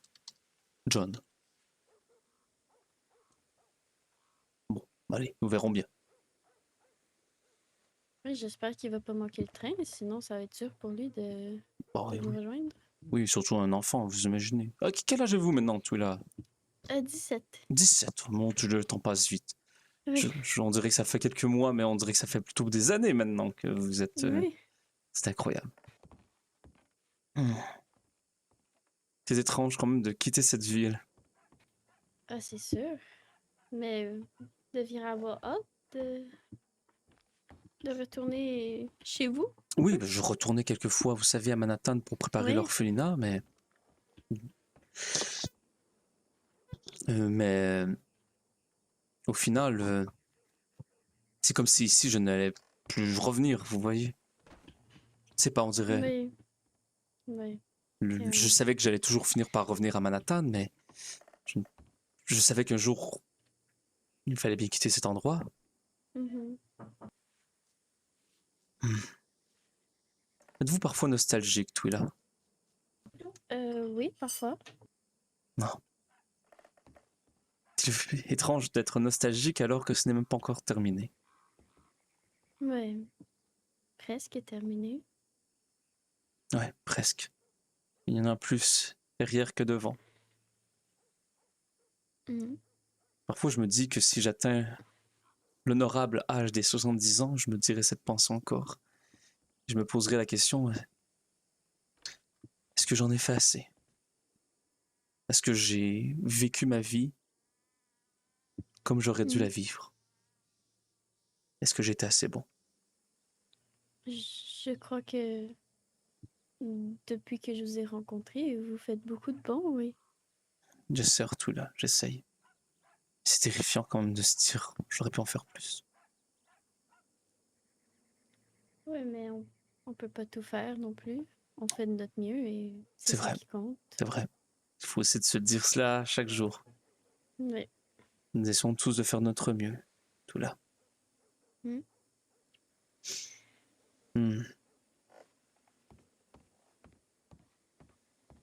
John. Bon, allez, nous verrons bien. Oui, j'espère qu'il va pas manquer le train, sinon ça va être dur pour lui de Bon, nous rejoindre. oui, surtout un enfant, vous imaginez. Ah, quel âge avez-vous maintenant, tu là? 17. 17. Mon Dieu, le temps passe vite. Oui. On dirait que ça fait quelques mois, mais on dirait que ça fait plutôt des années maintenant que vous êtes... Oui. C'est incroyable. C'est étrange quand même de quitter cette ville. Ah, c'est sûr. Mais vous deviez avoir hâte de retourner chez vous. Oui, bah, je retournais quelques fois, vous savez, à Manhattan pour préparer Oui. l'orphelinat, mais au final, c'est comme si ici je n'allais plus revenir, vous voyez. C'est pas, on dirait. Oui. Oui. Je savais que j'allais toujours finir par revenir à Manhattan, mais je savais qu'un jour il fallait bien quitter cet endroit. Mhm. Êtes-vous parfois nostalgique, Twila? Oui, parfois. Non. C'est étrange d'être nostalgique alors que ce n'est même pas encore terminé. Oui. Presque terminé. Ouais, presque. Il y en a plus derrière que devant. Mhm. Parfois, je me dis que si j'atteins l'honorable âge des 70 ans, je me dirais cette pensée encore. Je me poserais la question, est-ce que j'en ai fait assez? Est-ce que j'ai vécu ma vie comme j'aurais dû la vivre? Est-ce que j'étais assez bon? Je crois que depuis que je vous ai rencontré, vous faites beaucoup de bons, oui. J'essaie tout là, j'essaye. C'est terrifiant quand même de se dire, j'aurais pu en faire plus. Oui, mais on peut pas tout faire non plus. On fait de notre mieux et c'est ça vrai, qui compte. c'est vrai. Il faut essayer de se dire cela chaque jour. Oui. Nous essayons tous de faire notre mieux, tout là. Mm.